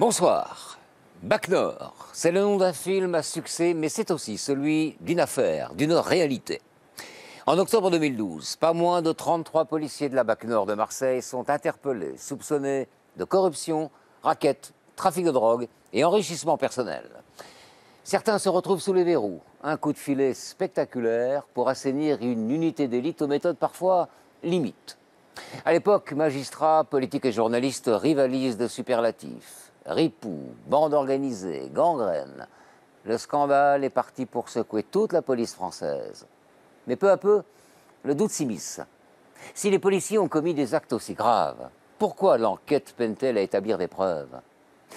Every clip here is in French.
Bonsoir. Bac Nord, c'est le nom d'un film à succès, mais c'est aussi celui d'une affaire, d'une réalité. En octobre 2012, pas moins de 33 policiers de la Bac Nord de Marseille sont interpellés, soupçonnés de corruption, racket, trafic de drogue et enrichissement personnel. Certains se retrouvent sous les verrous. Un coup de filet spectaculaire pour assainir une unité d'élite aux méthodes parfois limites. À l'époque, magistrats, politiques et journalistes rivalisent de superlatifs. Ripoux, bande organisée, gangrène. Le scandale est parti pour secouer toute la police française. Mais peu à peu, le doute s'immisce. Si les policiers ont commis des actes aussi graves, pourquoi l'enquête peine-t-elle à établir des preuves?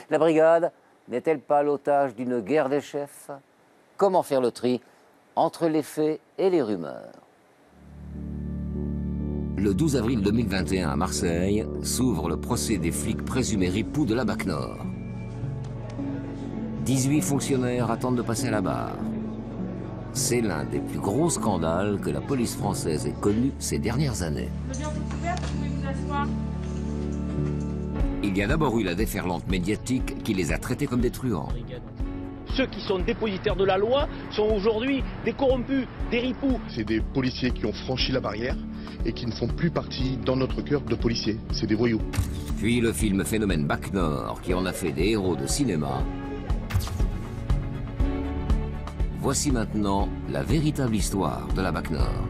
La brigade n'est-elle pas l'otage d'une guerre des chefs? Comment faire le tri entre les faits et les rumeurs? Le 12 avril 2021 à Marseille, s'ouvre le procès des flics présumés ripoux de la Bac Nord. 18 fonctionnaires attendent de passer à la barre. C'est l'un des plus gros scandales que la police française ait connu ces dernières années. Il y a d'abord eu la déferlante médiatique qui les a traités comme des truands. Ceux qui sont dépositaires de la loi sont aujourd'hui des corrompus, des ripoux. C'est des policiers qui ont franchi la barrière et qui ne font plus partie dans notre cœur de policiers. C'est des voyous. Puis le film Phénomène Bac Nord qui en a fait des héros de cinéma. Voici maintenant la véritable histoire de la Bac Nord.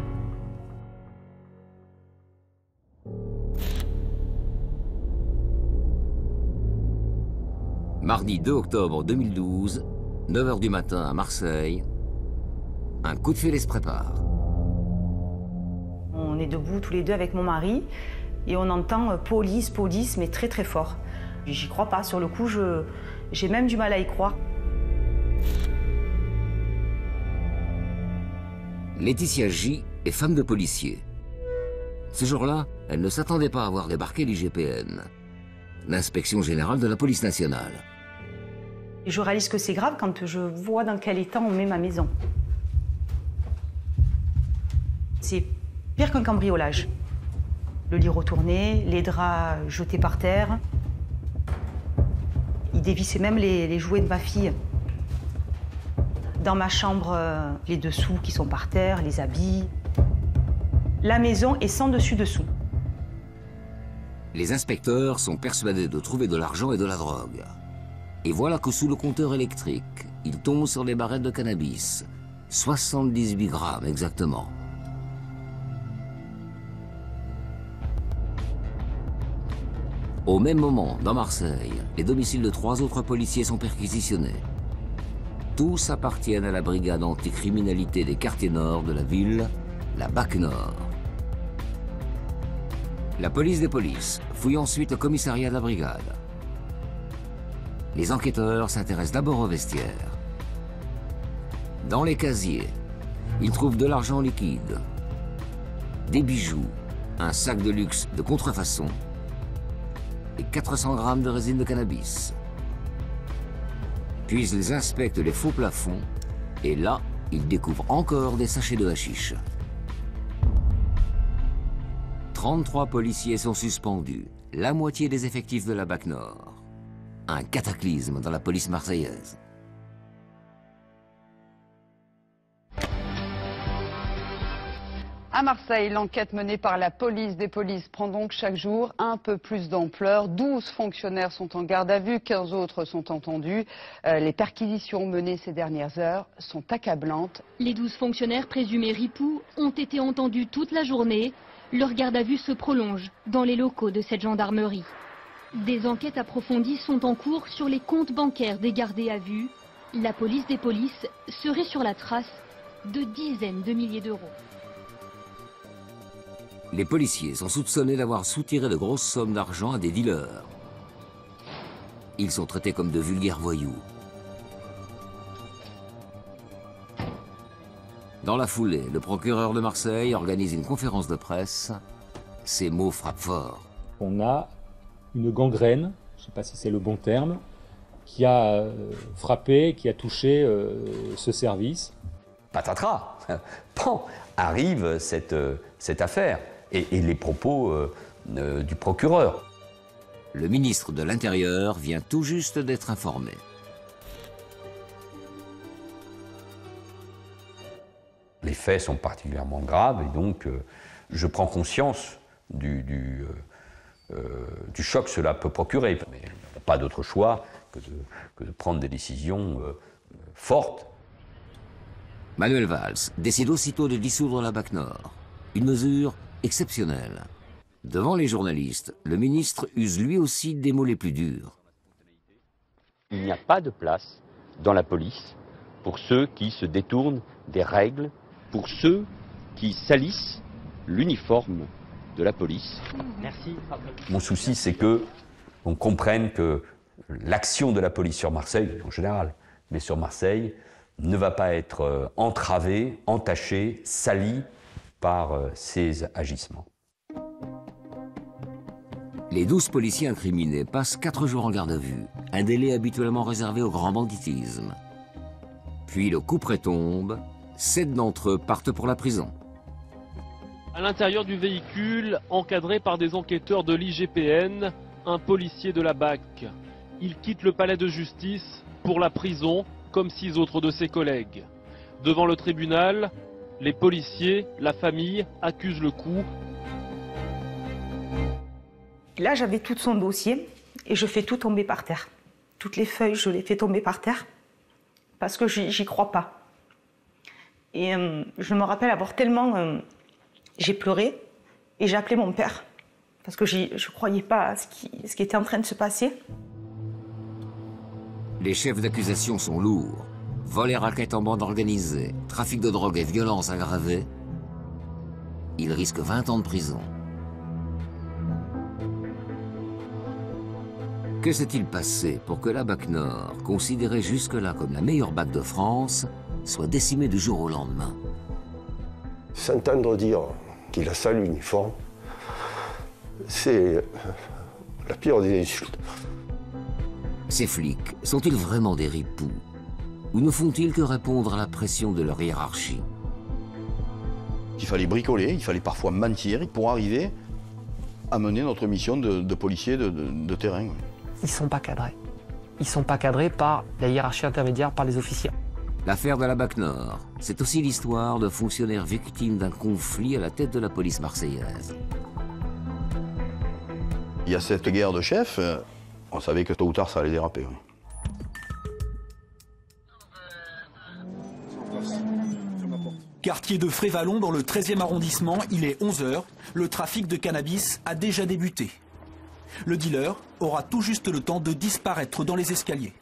Mardi 2 octobre 2012, 9 h du matin à Marseille, un coup de filet se prépare. On est debout tous les deux avec mon mari et on entend police, police, mais très très fort. J'y crois pas, sur le coup, j'ai même du mal à y croire. Laetitia J est femme de policier. Ce jour-là, elle ne s'attendait pas à voir débarquer l'IGPN, l'inspection générale de la police nationale. Je réalise que c'est grave quand je vois dans quel état on met ma maison. C'est pire qu'un cambriolage. Le lit retourné, les draps jetés par terre. Il dévissait même les jouets de ma fille. Dans ma chambre, les dessous qui sont par terre, les habits. La maison est sans dessus-dessous. Les inspecteurs sont persuadés de trouver de l'argent et de la drogue. Et voilà que sous le compteur électrique, ils tombent sur les barrettes de cannabis. 78 grammes exactement. Au même moment, dans Marseille, les domiciles de 3 autres policiers sont perquisitionnés. Tous appartiennent à la brigade anticriminalité des quartiers nord de la ville, la Bac Nord. La police des polices fouille ensuite le commissariat de la brigade. Les enquêteurs s'intéressent d'abord aux vestiaires. Dans les casiers, ils trouvent de l'argent liquide, des bijoux, un sac de luxe de contrefaçon et 400 grammes de résine de cannabis. Puis ils inspectent les faux plafonds et là, ils découvrent encore des sachets de hashish. 33 policiers sont suspendus, la moitié des effectifs de la Bac Nord. Un cataclysme dans la police marseillaise. À Marseille, l'enquête menée par la police des polices prend donc chaque jour un peu plus d'ampleur. 12 fonctionnaires sont en garde à vue, 15 autres sont entendus. Les perquisitions menées ces dernières heures sont accablantes. Les 12 fonctionnaires présumés ripoux ont été entendus toute la journée. Leur garde à vue se prolonge dans les locaux de cette gendarmerie. Des enquêtes approfondies sont en cours sur les comptes bancaires des gardés à vue. La police des polices serait sur la trace de dizaines de milliers d'euros. Les policiers sont soupçonnés d'avoir soutiré de grosses sommes d'argent à des dealers. Ils sont traités comme de vulgaires voyous. Dans la foulée, le procureur de Marseille organise une conférence de presse. Ces mots frappent fort. On a une gangrène, je ne sais pas si c'est le bon terme, qui a frappé, qui a touché ce service. Patatras, pan, arrive cette affaire et les propos du procureur. Le ministre de l'Intérieur vient tout juste d'être informé. Les faits sont particulièrement graves et donc je prends conscience du choc que cela peut procurer. Mais il n'y a pas d'autre choix que de prendre des décisions fortes. Manuel Valls décide aussitôt de dissoudre la BAC Nord. Une mesure exceptionnelle. Devant les journalistes, le ministre use lui aussi des mots les plus durs. Il n'y a pas de place dans la police pour ceux qui se détournent des règles, pour ceux qui salissent l'uniforme de la police. Merci. Mon souci, c'est qu'on comprenne que l'action de la police sur Marseille, en général, mais sur Marseille, ne va pas être entravée, entachée, salie par ces agissements. Les 12 policiers incriminés passent 4 jours en garde à vue, un délai habituellement réservé au grand banditisme. Puis le couperet tombe, 7 d'entre eux partent pour la prison. À l'intérieur du véhicule, encadré par des enquêteurs de l'IGPN, un policier de la BAC. Il quitte le palais de justice pour la prison, comme 6 autres de ses collègues. Devant le tribunal, les policiers, la famille accusent le coup. Là, j'avais tout son dossier et je fais tout tomber par terre. Toutes les feuilles, je les fais tomber par terre parce que j'y crois pas. Et je me rappelle avoir tellement... j'ai pleuré et j'ai appelé mon père parce que je croyais pas à ce qui était en train de se passer. Les chefs d'accusation sont lourds. Vol et raquettes en bande organisée, trafic de drogue et violence aggravée. Ils risquent 20 ans de prison. Que s'est-il passé pour que la BAC Nord, considérée jusque-là comme la meilleure BAC de France, soit décimée du jour au lendemain? S'entendre dire qu'il a sale l'uniforme, c'est la pire des insultes. Ces flics sont-ils vraiment des ripoux? Ou ne font-ils que répondre à la pression de leur hiérarchie? Il fallait bricoler, il fallait parfois mentir pour arriver à mener notre mission de policier de terrain. Ils ne sont pas cadrés. Ils ne sont pas cadrés par la hiérarchie intermédiaire, par les officiers. L'affaire de la BAC Nord, c'est aussi l'histoire de fonctionnaires victimes d'un conflit à la tête de la police marseillaise. Il y a cette guerre de chefs, on savait que tôt ou tard ça allait déraper. Oui. Quartier de Frévalon dans le 13e arrondissement, il est 11h. Le trafic de cannabis a déjà débuté. Le dealer aura tout juste le temps de disparaître dans les escaliers.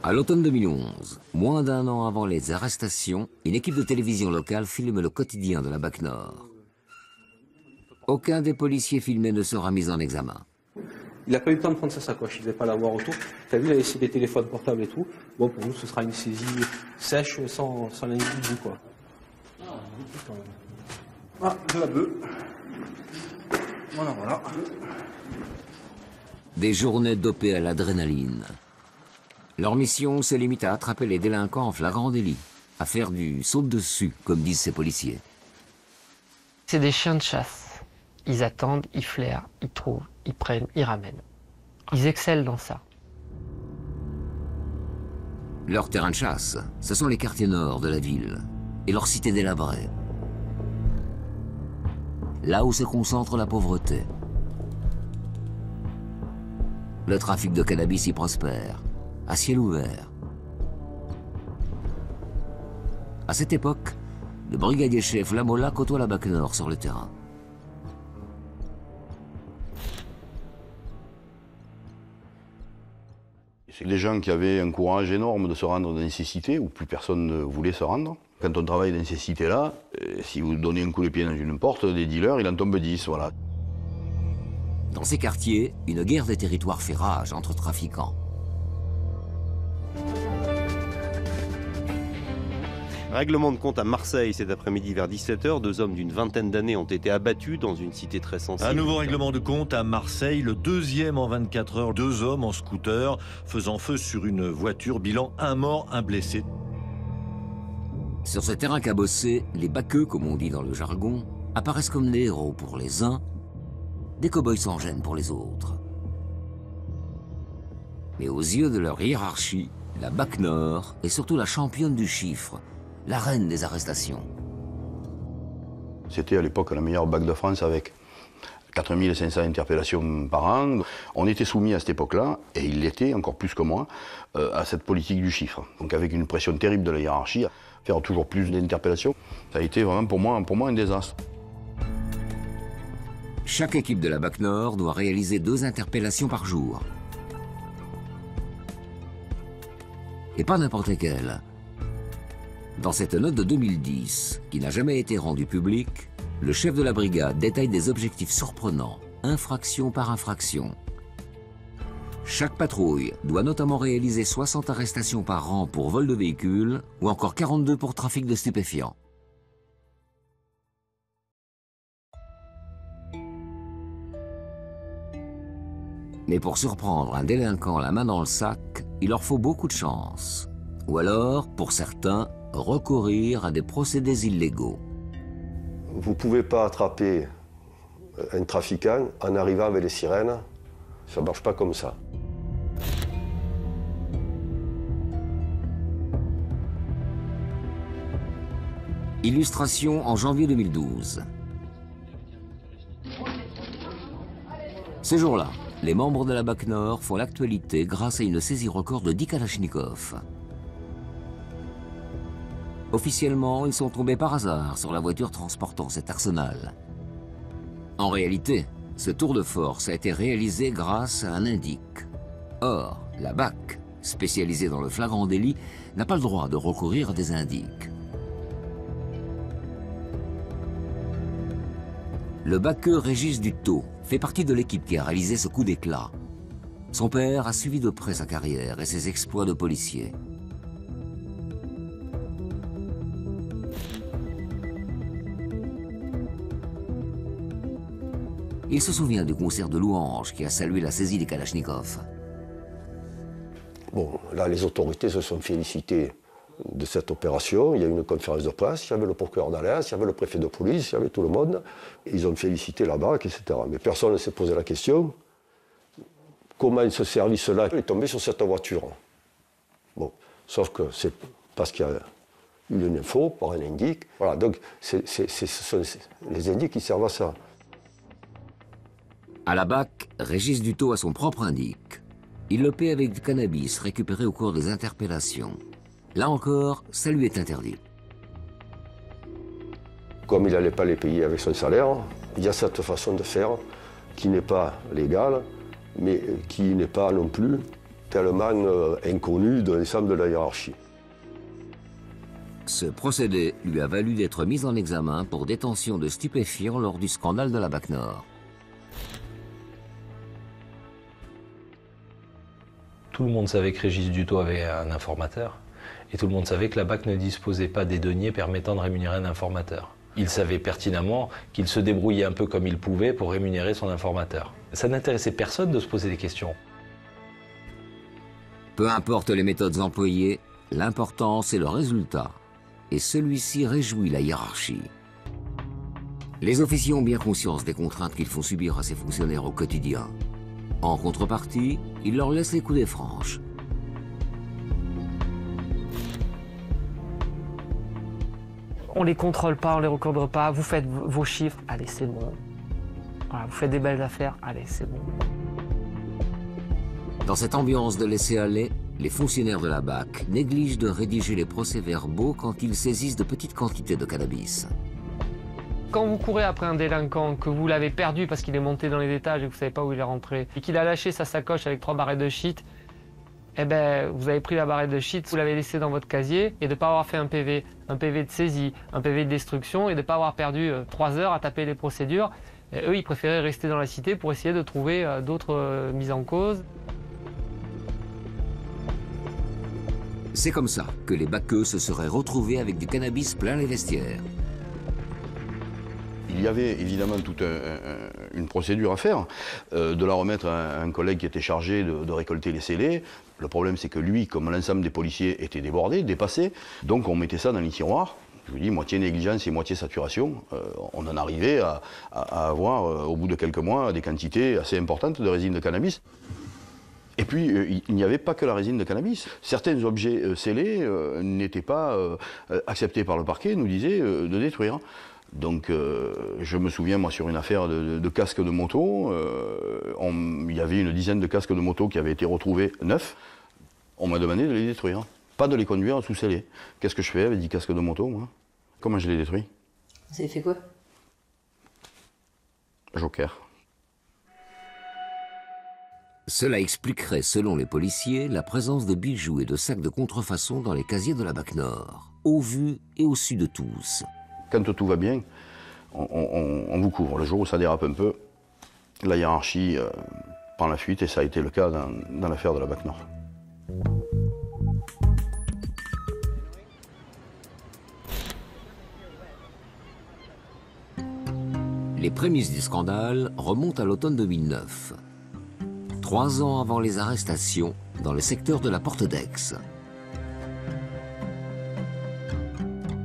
À l'automne 2011, moins d'un an avant les arrestations, une équipe de télévision locale filme le quotidien de la BAC Nord. Aucun des policiers filmés ne sera mis en examen. Il n'a pas eu le temps de prendre sa sacoche, il ne devait pas l'avoir autour. T'as vu, il a laissé des téléphones portables et tout. Bon, pour nous, ce sera une saisie sèche, sans l'individu, quoi. Ah, de la bœuf. Voilà, voilà. Des journées dopées à l'adrénaline. Leur mission se limite à attraper les délinquants en flagrant délit, à faire du saut-dessus, comme disent ces policiers. C'est des chiens de chasse. Ils attendent, ils flairent, ils trouvent, ils prennent, ils ramènent. Ils excellent dans ça. Leur terrain de chasse, ce sont les quartiers nord de la ville et leurs cités délabrées. Là où se concentre la pauvreté. Le trafic de cannabis y prospère, à ciel ouvert. À cette époque, le brigadier chef Lamola côtoie la BAC Nord sur le terrain. C'est des gens qui avaient un courage énorme de se rendre dans les nécessités, où plus personne ne voulait se rendre. Quand on travaille dans ces nécessités-là, si vous donnez un coup de pied dans une porte, des dealers, il en tombe 10, voilà. Dans ces quartiers, une guerre des territoires fait rage entre trafiquants. Règlement de compte à Marseille cet après-midi vers 17h. 2 hommes d'une vingtaine d'années ont été abattus dans une cité très sensible. Un nouveau règlement de compte à Marseille, le 2e en 24 heures. 2 hommes en scooter faisant feu sur une voiture. Bilan, 1 mort, 1 blessé. Sur ce terrain cabossé, les baqueux, comme on dit dans le jargon, apparaissent comme des héros pour les uns, des cow-boys sans gêne pour les autres. Mais aux yeux de leur hiérarchie, la BAC Nord est surtout la championne du chiffre, la reine des arrestations. C'était à l'époque la meilleure BAC de France avec 4500 interpellations par an. On était soumis à cette époque-là, et il l'était encore plus que moi, à cette politique du chiffre. Donc avec une pression terrible de la hiérarchie, faire toujours plus d'interpellations, ça a été vraiment pour moi un désastre. Chaque équipe de la BAC Nord doit réaliser 2 interpellations par jour. Et pas n'importe lesquelles. Dans cette note de 2010, qui n'a jamais été rendue publique, le chef de la brigade détaille des objectifs surprenants, infraction par infraction. Chaque patrouille doit notamment réaliser 60 arrestations par an pour vol de véhicules ou encore 42 pour trafic de stupéfiants. Mais pour surprendre un délinquant la main dans le sac, il leur faut beaucoup de chance. Ou alors, pour certains, recourir à des procédés illégaux. Vous ne pouvez pas attraper un trafiquant en arrivant avec les sirènes. Ça ne marche pas comme ça. Illustration en janvier 2012. Ce jour-là, les membres de la BAC Nord font l'actualité grâce à une saisie record de 10 Kalachnikov. Officiellement, ils sont tombés par hasard sur la voiture transportant cet arsenal. En réalité, ce tour de force a été réalisé grâce à un indique. Or, la BAC, spécialisée dans le flagrant délit, n'a pas le droit de recourir à des indiques. Le baqueux Régis Dutot fait partie de l'équipe qui a réalisé ce coup d'éclat. Son père a suivi de près sa carrière et ses exploits de policier. Il se souvient du concert de louanges qui a salué la saisie des Kalachnikov. Bon, là, les autorités se sont félicitées de cette opération. Il y a eu une conférence de presse, il y avait le procureur d'Alès, il y avait le préfet de police, il y avait tout le monde. Ils ont félicité la BAC, etc. Mais personne ne s'est posé la question comment ce service-là est tombé sur cette voiture. Bon, sauf que c'est parce qu'il y a eu une info par un indique. Voilà, donc ce sont les indiques qui servent à ça. À la BAC, Régis Dutot a son propre indique. Il le paie avec du cannabis récupéré au cours des interpellations. Là encore, ça lui est interdit. Comme il n'allait pas les payer avec son salaire, il y a cette façon de faire qui n'est pas légale, mais qui n'est pas non plus tellement inconnue de l'ensemble de la hiérarchie. Ce procédé lui a valu d'être mis en examen pour détention de stupéfiants lors du scandale de la BAC Nord. Tout le monde savait que Régis Dutot avait un informateur. Et tout le monde savait que la BAC ne disposait pas des deniers permettant de rémunérer un informateur. Il savait pertinemment qu'il se débrouillait un peu comme il pouvait pour rémunérer son informateur. Ça n'intéressait personne de se poser des questions. Peu importe les méthodes employées, l'important c'est le résultat. Et celui-ci réjouit la hiérarchie. Les officiers ont bien conscience des contraintes qu'ils font subir à ces fonctionnaires au quotidien. En contrepartie, ils leur laissent les coups des franches. On les contrôle pas, on les recorde pas, vous faites vos chiffres, allez c'est bon. Voilà, vous faites des belles affaires, allez c'est bon. Dans cette ambiance de laisser-aller, les fonctionnaires de la BAC négligent de rédiger les procès-verbaux quand ils saisissent de petites quantités de cannabis. Quand vous courez après un délinquant, que vous l'avez perdu parce qu'il est monté dans les étages et que vous ne savez pas où il est rentré, et qu'il a lâché sa sacoche avec 3 barrettes de shit, eh ben, vous avez pris la barrette de shit, vous l'avez laissée dans votre casier, et de ne pas avoir fait un PV de saisie, un PV de destruction, et de ne pas avoir perdu 3 heures à taper les procédures. Et eux, ils préféraient rester dans la cité pour essayer de trouver d'autres mises en cause. C'est comme ça que les baqueux se seraient retrouvés avec du cannabis plein les vestiaires. Il y avait évidemment toute une procédure à faire, de la remettre à un collègue qui était chargé de récolter les scellés. Le problème, c'est que lui, comme l'ensemble des policiers, était débordé, dépassé. Donc on mettait ça dans les tiroirs. Je vous dis, moitié négligence et moitié saturation. On en arrivait à avoir, au bout de quelques mois, des quantités assez importantes de résine de cannabis. Et puis, il n'y avait pas que la résine de cannabis. Certains objets scellés n'étaient pas acceptés par le parquet, nous disaient de détruire. Donc, je me souviens, moi, sur une affaire de casques de moto, il y avait une dizaine de casques de moto qui avaient été retrouvés neufs. On m'a demandé de les détruire, pas de les conduire sous scellés. Qu'est-ce que je fais avec 10 casques de moto, moi? Comment je les détruis? Vous avez fait quoi? Joker. Cela expliquerait, selon les policiers, la présence de bijoux et de sacs de contrefaçon dans les casiers de la BAC Nord, au vu et au su de tous. Quand tout va bien, on vous couvre. Le jour où ça dérape un peu, la hiérarchie prend la fuite, et ça a été le cas dans l'affaire de la BAC Nord. Les prémices du scandale remontent à l'automne 2009. 3 ans avant les arrestations dans le secteur de la Porte d'Aix.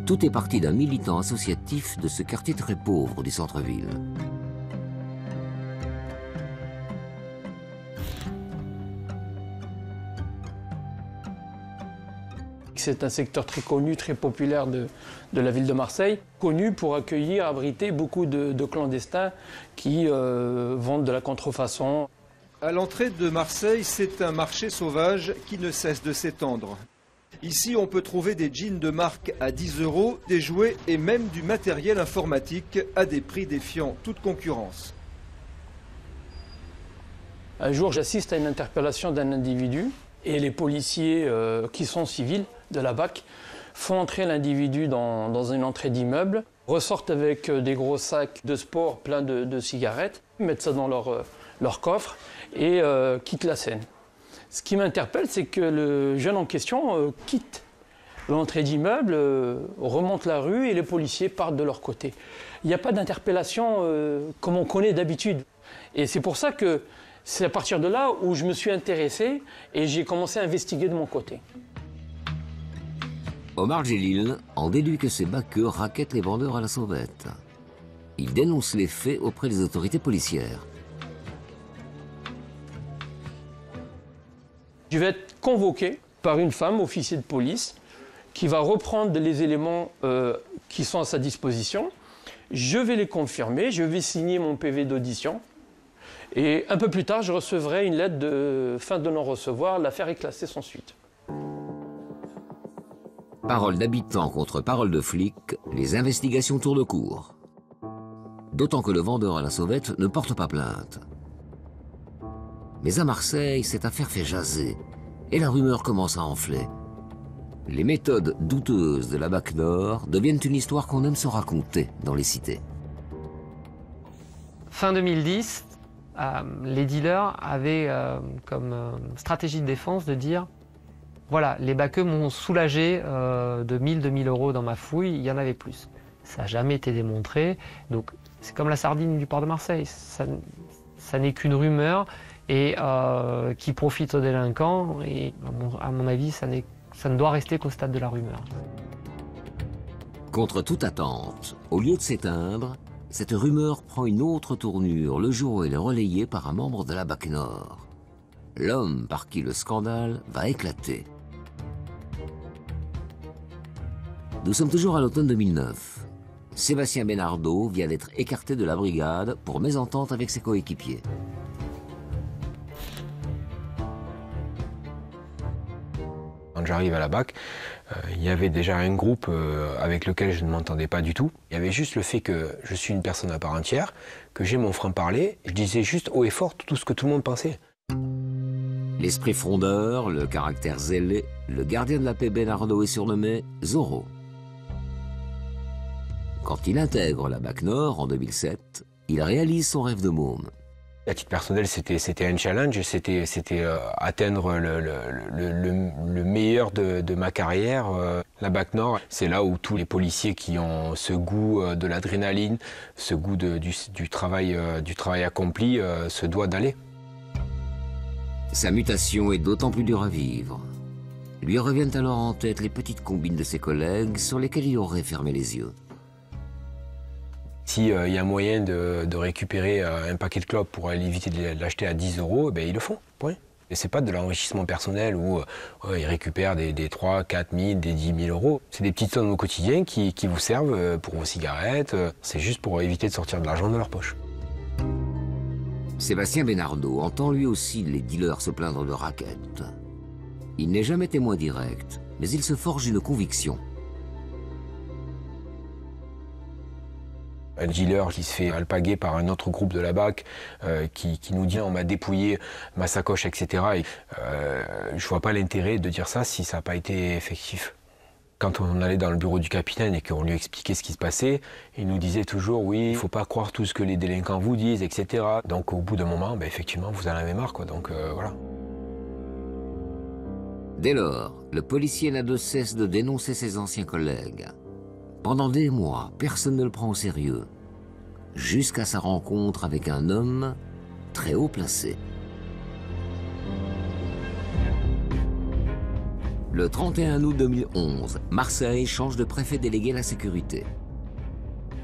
Tout est parti d'un militant associatif de ce quartier très pauvre du centre-ville. C'est un secteur très connu, très populaire de la ville de Marseille, connu pour accueillir, abriter beaucoup de clandestins qui vendent de la contrefaçon. À l'entrée de Marseille, c'est un marché sauvage qui ne cesse de s'étendre. Ici, on peut trouver des jeans de marque à 10 €, des jouets et même du matériel informatique à des prix défiant toute concurrence. Un jour, j'assiste à une interpellation d'un individu et les policiers qui sont civils de la BAC font entrer l'individu dans une entrée d'immeuble, ressortent avec des gros sacs de sport pleins de cigarettes, mettent ça dans leur coffre et quittent la scène. Ce qui m'interpelle, c'est que le jeune en question quitte l'entrée d'immeuble, remonte la rue et les policiers partent de leur côté. Il n'y a pas d'interpellation comme on connaît d'habitude. Et c'est pour ça que c'est à partir de là où je me suis intéressé et j'ai commencé à investiguer de mon côté. Omar Djelil en déduit que ces baqueux raquettent les vendeurs à la sauvette. Il dénonce les faits auprès des autorités policières. Je vais être convoqué par une femme, officier de police, qui va reprendre les éléments qui sont à sa disposition. Je vais les confirmer, je vais signer mon PV d'audition. Et un peu plus tard, je recevrai une lettre de fin de non-recevoir. L'affaire est classée sans suite. Parole d'habitants contre parole de flics, les investigations tournent court. D'autant que le vendeur à la sauvette ne porte pas plainte. Mais à Marseille, cette affaire fait jaser et la rumeur commence à enfler. Les méthodes douteuses de la BAC Nord deviennent une histoire qu'on aime se raconter dans les cités. Fin 2010, les dealers avaient comme stratégie de défense de dire voilà, les baqueux m'ont soulagé de 1000, 2000 € dans ma fouille, il y en avait plus. Ça n'a jamais été démontré, donc c'est comme la sardine du port de Marseille, ça n'est qu'une rumeur et qui profite aux délinquants, et à mon avis, ça ne doit rester qu'au stade de la rumeur. Contre toute attente, au lieu de s'éteindre, cette rumeur prend une autre tournure le jour où elle est relayée par un membre de la BAC Nord. L'homme par qui le scandale va éclater. Nous sommes toujours à l'automne 2009. Sébastien Benardo vient d'être écarté de la brigade pour mésentente avec ses coéquipiers. Quand j'arrive à la BAC, il y avait déjà un groupe avec lequel je ne m'entendais pas du tout. Il y avait juste le fait que je suis une personne à part entière, que j'ai mon franc-parler. Je disais juste haut et fort tout ce que tout le monde pensait. L'esprit frondeur, le caractère zélé, le gardien de la paix Benardo est surnommé Zorro. Quand il intègre la BAC Nord en 2007, il réalise son rêve de môme. À titre personnel, c'était un challenge, c'était atteindre le meilleur de ma carrière. La BAC Nord, c'est là où tous les policiers qui ont ce goût de l'adrénaline, ce goût du travail accompli, se doivent d'aller. Sa mutation est d'autant plus dure à vivre. Lui reviennent alors en tête les petites combines de ses collègues sur lesquelles il aurait fermé les yeux. S'il y a moyen de récupérer un paquet de clopes pour aller éviter de l'acheter à 10 €, ben ils le font. Oui. Et c'est pas de l'enrichissement personnel où ils récupèrent des 3, 4 000, des 10 000 euros. C'est des petites sommes au quotidien qui vous servent pour vos cigarettes. C'est juste pour éviter de sortir de l'argent de leur poche. Sébastien Benardo entend lui aussi les dealers se plaindre de raquettes. Il n'est jamais témoin direct, mais il se forge une conviction. Un dealer qui se fait alpaguer par un autre groupe de la BAC qui nous dit on m'a dépouillé ma sacoche, etc. Et, je vois pas l'intérêt de dire ça si ça n'a pas été effectif. Quand on allait dans le bureau du capitaine et qu'on lui expliquait ce qui se passait, il nous disait toujours oui, il faut pas croire tout ce que les délinquants vous disent, etc. Donc au bout d'un moment, effectivement, vous en avez marre, quoi. Donc voilà. Dès lors, le policier n'a de cesse de dénoncer ses anciens collègues. Pendant des mois, personne ne le prend au sérieux, jusqu'à sa rencontre avec un homme très haut placé. Le 31 août 2011, Marseille change de préfet délégué à la sécurité.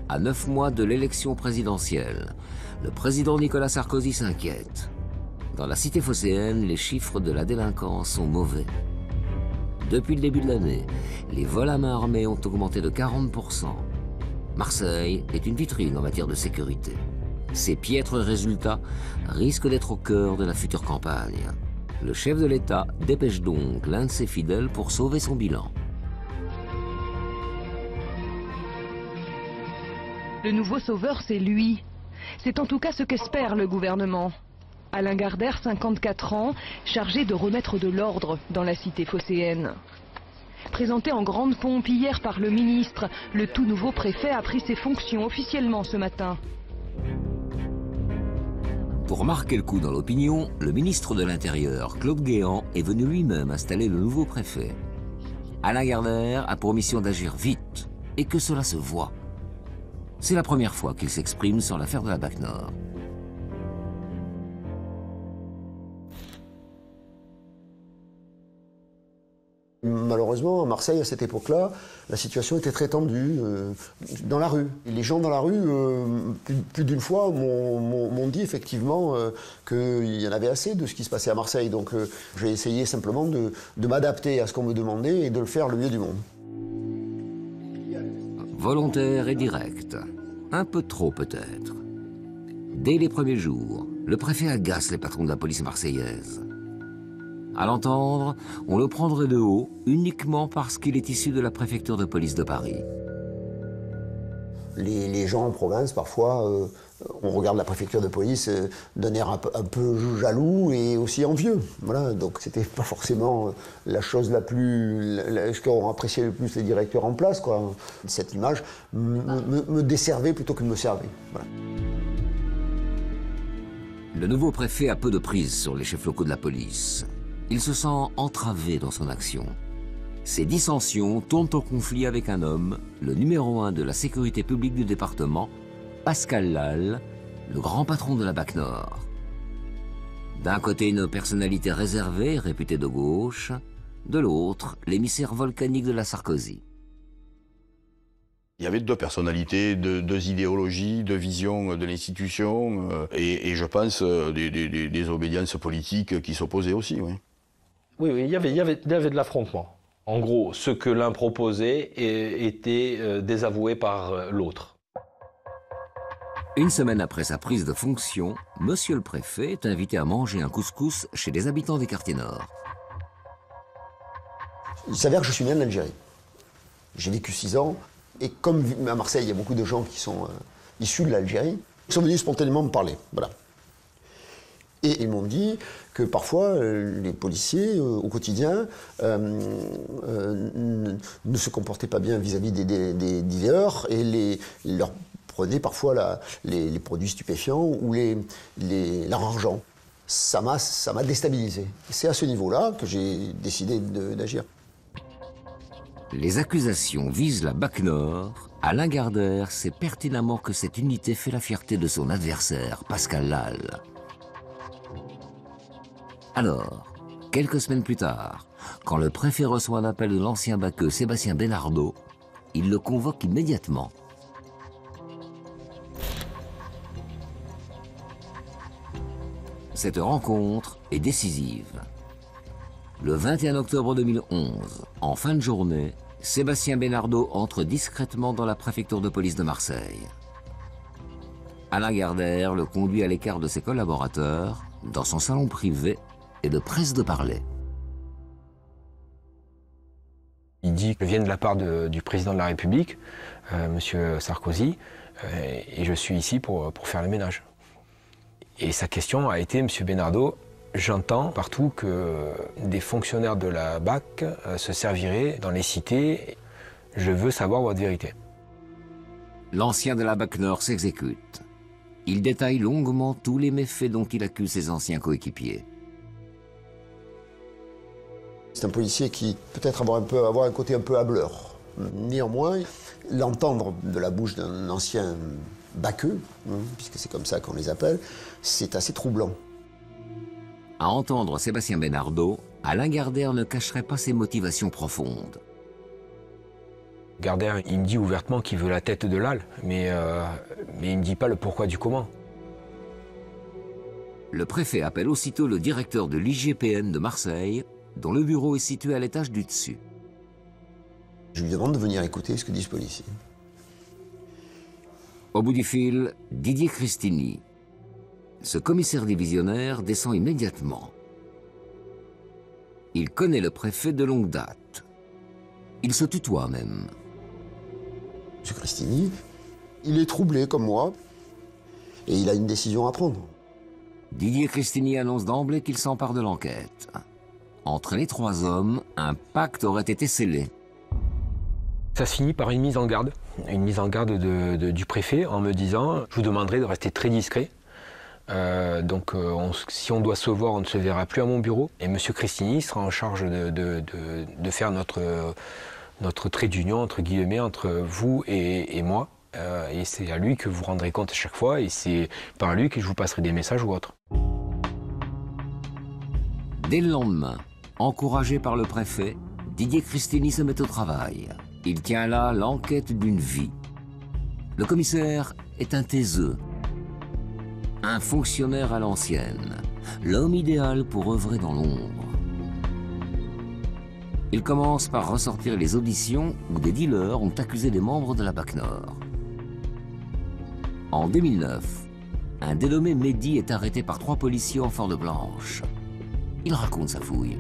À 9 mois de l'élection présidentielle, le président Nicolas Sarkozy s'inquiète. Dans la cité phocéenne, les chiffres de la délinquance sont mauvais. Depuis le début de l'année, les vols à main armée ont augmenté de 40%. Marseille est une vitrine en matière de sécurité. Ces piètres résultats risquent d'être au cœur de la future campagne. Le chef de l'État dépêche donc l'un de ses fidèles pour sauver son bilan. Le nouveau sauveur, c'est lui. C'est en tout cas ce qu'espère le gouvernement. Alain Gardère, 54 ans, chargé de remettre de l'ordre dans la cité phocéenne. Présenté en grande pompe hier par le ministre, le tout nouveau préfet a pris ses fonctions officiellement ce matin. Pour marquer le coup dans l'opinion, le ministre de l'Intérieur, Claude Guéant, est venu lui-même installer le nouveau préfet. Alain Gardère a pour mission d'agir vite et que cela se voit. C'est la première fois qu'il s'exprime sur l'affaire de la BAC Nord. Malheureusement, à Marseille, à cette époque-là, la situation était très tendue dans la rue. Et les gens dans la rue, plus d'une fois, m'ont dit effectivement qu'il y en avait assez de ce qui se passait à Marseille. Donc j'ai essayé simplement de m'adapter à ce qu'on me demandait et de le faire le mieux du monde. Volontaire et direct. Un peu trop peut-être. Dès les premiers jours, le préfet agace les patrons de la police marseillaise. À l'entendre, on le prendrait de haut uniquement parce qu'il est issu de la préfecture de police de Paris. Les gens en province, parfois, on regarde la préfecture de police d'un air un peu jaloux et aussi envieux. Voilà, donc c'était pas forcément la chose la plus... ce qu'ont apprécié le plus les directeurs en place, quoi. Cette image me desservait plutôt que me servait. Voilà. Le nouveau préfet a peu de prise sur les chefs locaux de la police. Il se sent entravé dans son action. Ces dissensions tournent au conflit avec un homme, le numéro 1 de la sécurité publique du département, Pascal Lal, le grand patron de la BAC Nord. D'un côté, une personnalité réservée, réputée de gauche, de l'autre, l'émissaire volcanique de la Sarkozy. Il y avait deux personnalités, deux idéologies, deux visions de l'institution et je pense des obédiences politiques qui s'opposaient aussi. Oui. Oui, il y avait de l'affrontement. En gros, ce que l'un proposait était désavoué par l'autre. Une semaine après sa prise de fonction, monsieur le préfet est invité à manger un couscous chez des habitants des quartiers nord. Il s'avère que je suis né en Algérie. J'ai vécu 6 ans. Et comme à Marseille, il y a beaucoup de gens qui sont issus de l'Algérie, ils sont venus spontanément me parler. Voilà. Et ils m'ont dit que parfois, les policiers, au quotidien, ne se comportaient pas bien vis-à-vis des dealers et leur prenaient parfois les produits stupéfiants ou leur argent. Ça m'a déstabilisé. C'est à ce niveau-là que j'ai décidé d'agir. Les accusations visent la BAC Nord. Alain Gardère sait pertinemment que cette unité fait la fierté de son adversaire, Pascal Lal. Alors, quelques semaines plus tard, quand le préfet reçoit un appel de l'ancien baqueux Sébastien Benardo, il le convoque immédiatement. Cette rencontre est décisive. Le 21 octobre 2011, en fin de journée, Sébastien Benardo entre discrètement dans la préfecture de police de Marseille. Alain Gardère le conduit à l'écart de ses collaborateurs, dans son salon privé, et le presse de parler. Il dit que je viens de la part du président de la République, M. Sarkozy, et je suis ici pour faire le ménage. Et sa question a été, M. Benardo, j'entends partout que des fonctionnaires de la BAC se serviraient dans les cités. Je veux savoir votre vérité. L'ancien de la BAC Nord s'exécute. Il détaille longuement tous les méfaits dont il accuse ses anciens coéquipiers. C'est un policier qui peut-être avoir un côté un peu hâbleur. Néanmoins, l'entendre de la bouche d'un ancien baqueux, puisque c'est comme ça qu'on les appelle, c'est assez troublant. À entendre Sébastien Benardo, Alain Gardère ne cacherait pas ses motivations profondes. Gardère, il me dit ouvertement qu'il veut la tête de Lal, mais il ne me dit pas le pourquoi du comment. Le préfet appelle aussitôt le directeur de l'IGPN de Marseille, dont le bureau est situé à l'étage du dessus. Je lui demande de venir écouter ce que dit ce policier. Au bout du fil, Didier Cristini. Ce commissaire divisionnaire descend immédiatement. Il connaît le préfet de longue date. Il se tutoie même. M. Cristini, il est troublé comme moi, et il a une décision à prendre. Didier Cristini annonce d'emblée qu'il s'empare de l'enquête. Entre les trois hommes, un pacte aurait été scellé. Ça se finit par une mise en garde du préfet en me disant « je vous demanderai de rester très discret ». Si on doit se voir, on ne se verra plus à mon bureau. Et M. Cristini sera en charge de faire notre trait d'union, entre guillemets, entre vous et moi. Et c'est à lui que vous rendrez compte à chaque fois, et c'est par lui que je vous passerai des messages ou autres. Dès le lendemain, encouragé par le préfet, Didier Cristini se met au travail. Il tient là l'enquête d'une vie. Le commissaire est un taiseux, un fonctionnaire à l'ancienne, l'homme idéal pour œuvrer dans l'ombre. Il commence par ressortir les auditions où des dealers ont accusé des membres de la BAC Nord. En 2009, un dénommé Mehdi est arrêté par 3 policiers en forme blanche. Il raconte sa fouille.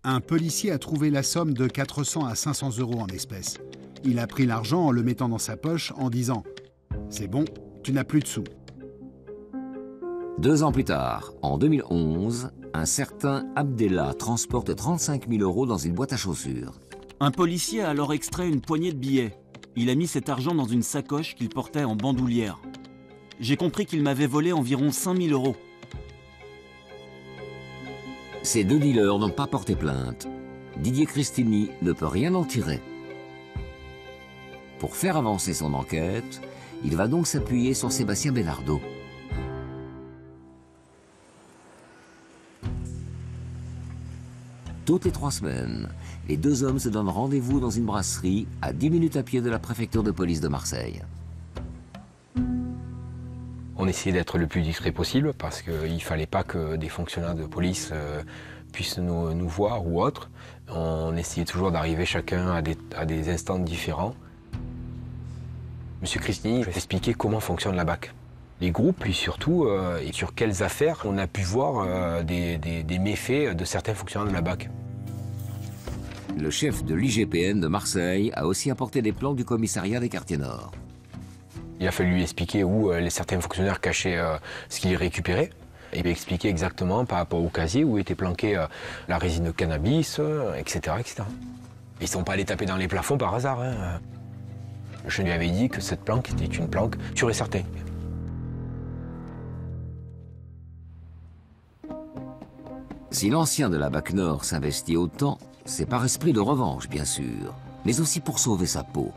Un policier a trouvé la somme de 400 à 500 € en espèces. Il a pris l'argent en le mettant dans sa poche en disant « C'est bon, tu n'as plus de sous ». 2 ans plus tard, en 2011, un certain Abdellah transporte 35 000 € dans une boîte à chaussures. Un policier a alors extrait une poignée de billets. Il a mis cet argent dans une sacoche qu'il portait en bandoulière. J'ai compris qu'il m'avait volé environ 5 000 €. Ces 2 dealers n'ont pas porté plainte. Didier Cristini ne peut rien en tirer. Pour faire avancer son enquête, il va donc s'appuyer sur Sébastien Benardo. Toutes les 3 semaines, les 2 hommes se donnent rendez-vous dans une brasserie à 10 minutes à pied de la préfecture de police de Marseille. On essayait d'être le plus discret possible parce qu'il ne fallait pas que des fonctionnaires de police puissent nous voir ou autre. On essayait toujours d'arriver chacun à des instants différents. M. Cristini va expliquer comment fonctionne la BAC. Les groupes, puis surtout, et sur quelles affaires on a pu voir des méfaits de certains fonctionnaires de la BAC. Le chef de l'IGPN de Marseille a aussi apporté des plans du commissariat des quartiers nord. Il a fallu lui expliquer où certains fonctionnaires cachaient ce qu'ils récupéraient. Et lui expliquer exactement par rapport au casier où était planquée la résine de cannabis, etc., etc. Ils ne sont pas allés taper dans les plafonds par hasard. Hein. Je lui avais dit que cette planque était une planque sûre et certaine. Si l'ancien de la BAC Nord s'investit autant, c'est par esprit de revanche, bien sûr, mais aussi pour sauver sa peau.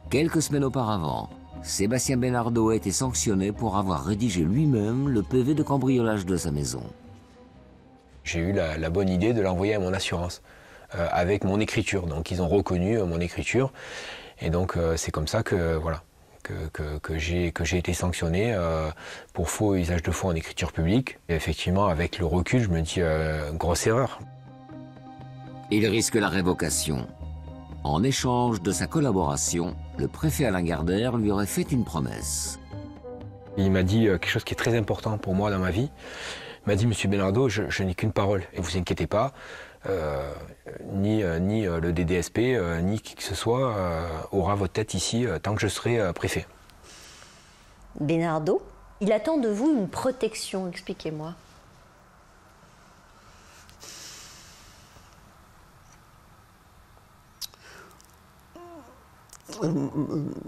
Quelques semaines auparavant, Sébastien Benardo a été sanctionné pour avoir rédigé lui-même le PV de cambriolage de sa maison. J'ai eu la bonne idée de l'envoyer à mon assurance, avec mon écriture. Donc ils ont reconnu mon écriture, et donc c'est comme ça que, voilà, que j'ai été sanctionné pour faux usage de faux en écriture publique. Et effectivement, avec le recul, je me dis grosse erreur. Il risque la révocation. En échange de sa collaboration, le préfet Alain Gardère lui aurait fait une promesse. Il m'a dit quelque chose qui est très important pour moi dans ma vie. Il m'a dit, Monsieur Benardo, je n'ai qu'une parole, et vous inquiétez pas, ni le DDSP, ni qui que ce soit aura votre tête ici tant que je serai préfet. Benardo, il attend de vous une protection, expliquez-moi.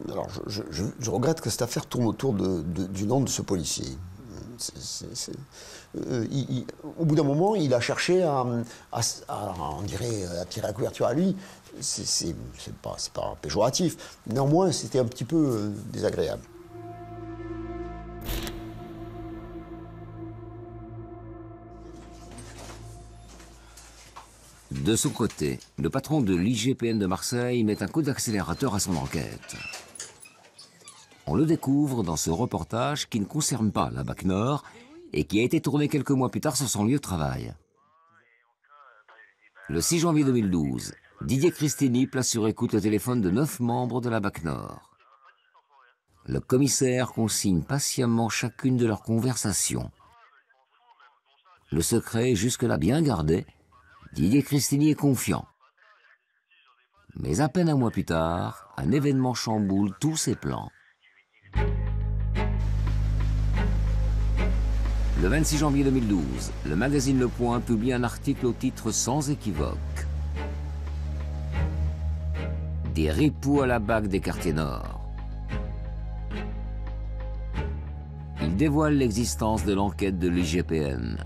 Alors, je regrette que cette affaire tourne autour du nom de ce policier. Au bout d'un moment, il a cherché on dirait, à tirer la couverture à lui. C'est pas péjoratif. Néanmoins, c'était un petit peu désagréable. De son côté, le patron de l'IGPN de Marseille met un coup d'accélérateur à son enquête. On le découvre dans ce reportage qui ne concerne pas la BAC Nord et qui a été tourné quelques mois plus tard sur son lieu de travail. Le 6 janvier 2012, Didier Cristini place sur écoute le téléphone de 9 membres de la BAC Nord. Le commissaire consigne patiemment chacune de leurs conversations. Le secret est jusque-là bien gardé. Didier Cristini est confiant. Mais à peine un mois plus tard, un événement chamboule tous ses plans. Le 26 janvier 2012, le magazine Le Point publie un article au titre sans équivoque. Des ripoux à la BAC des quartiers nord. Il dévoile l'existence de l'enquête de l'IGPN.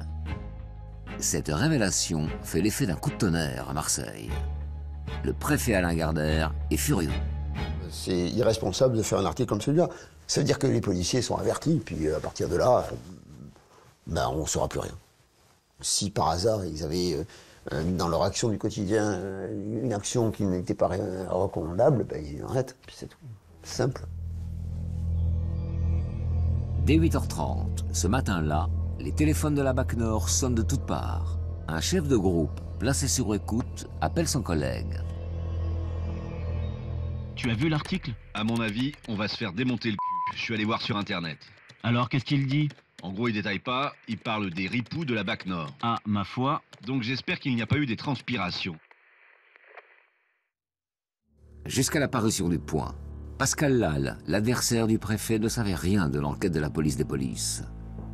Cette révélation fait l'effet d'un coup de tonnerre à Marseille. Le préfet Alain Gardère est furieux. C'est irresponsable de faire un article comme celui-là. Ça veut dire que les policiers sont avertis, puis à partir de là, on ne saura plus rien. Si par hasard ils avaient dans leur action du quotidien une action qui n'était pas recommandable, ils arrêtent, puis c'est tout. C'est simple. Dès 8h30, ce matin-là, les téléphones de la BAC Nord sonnent de toutes parts. Un chef de groupe, placé sur écoute, appelle son collègue. Tu as vu l'article? À mon avis, on va se faire démonter le cul. Je suis allé voir sur Internet. Alors, qu'est-ce qu'il dit? En gros, il détaille pas, il parle des ripoux de la BAC Nord. Ah, ma foi. Donc j'espère qu'il n'y a pas eu des transpirations. Jusqu'à la parution du Point, Pascal Lal, l'adversaire du préfet, ne savait rien de l'enquête de la police des polices.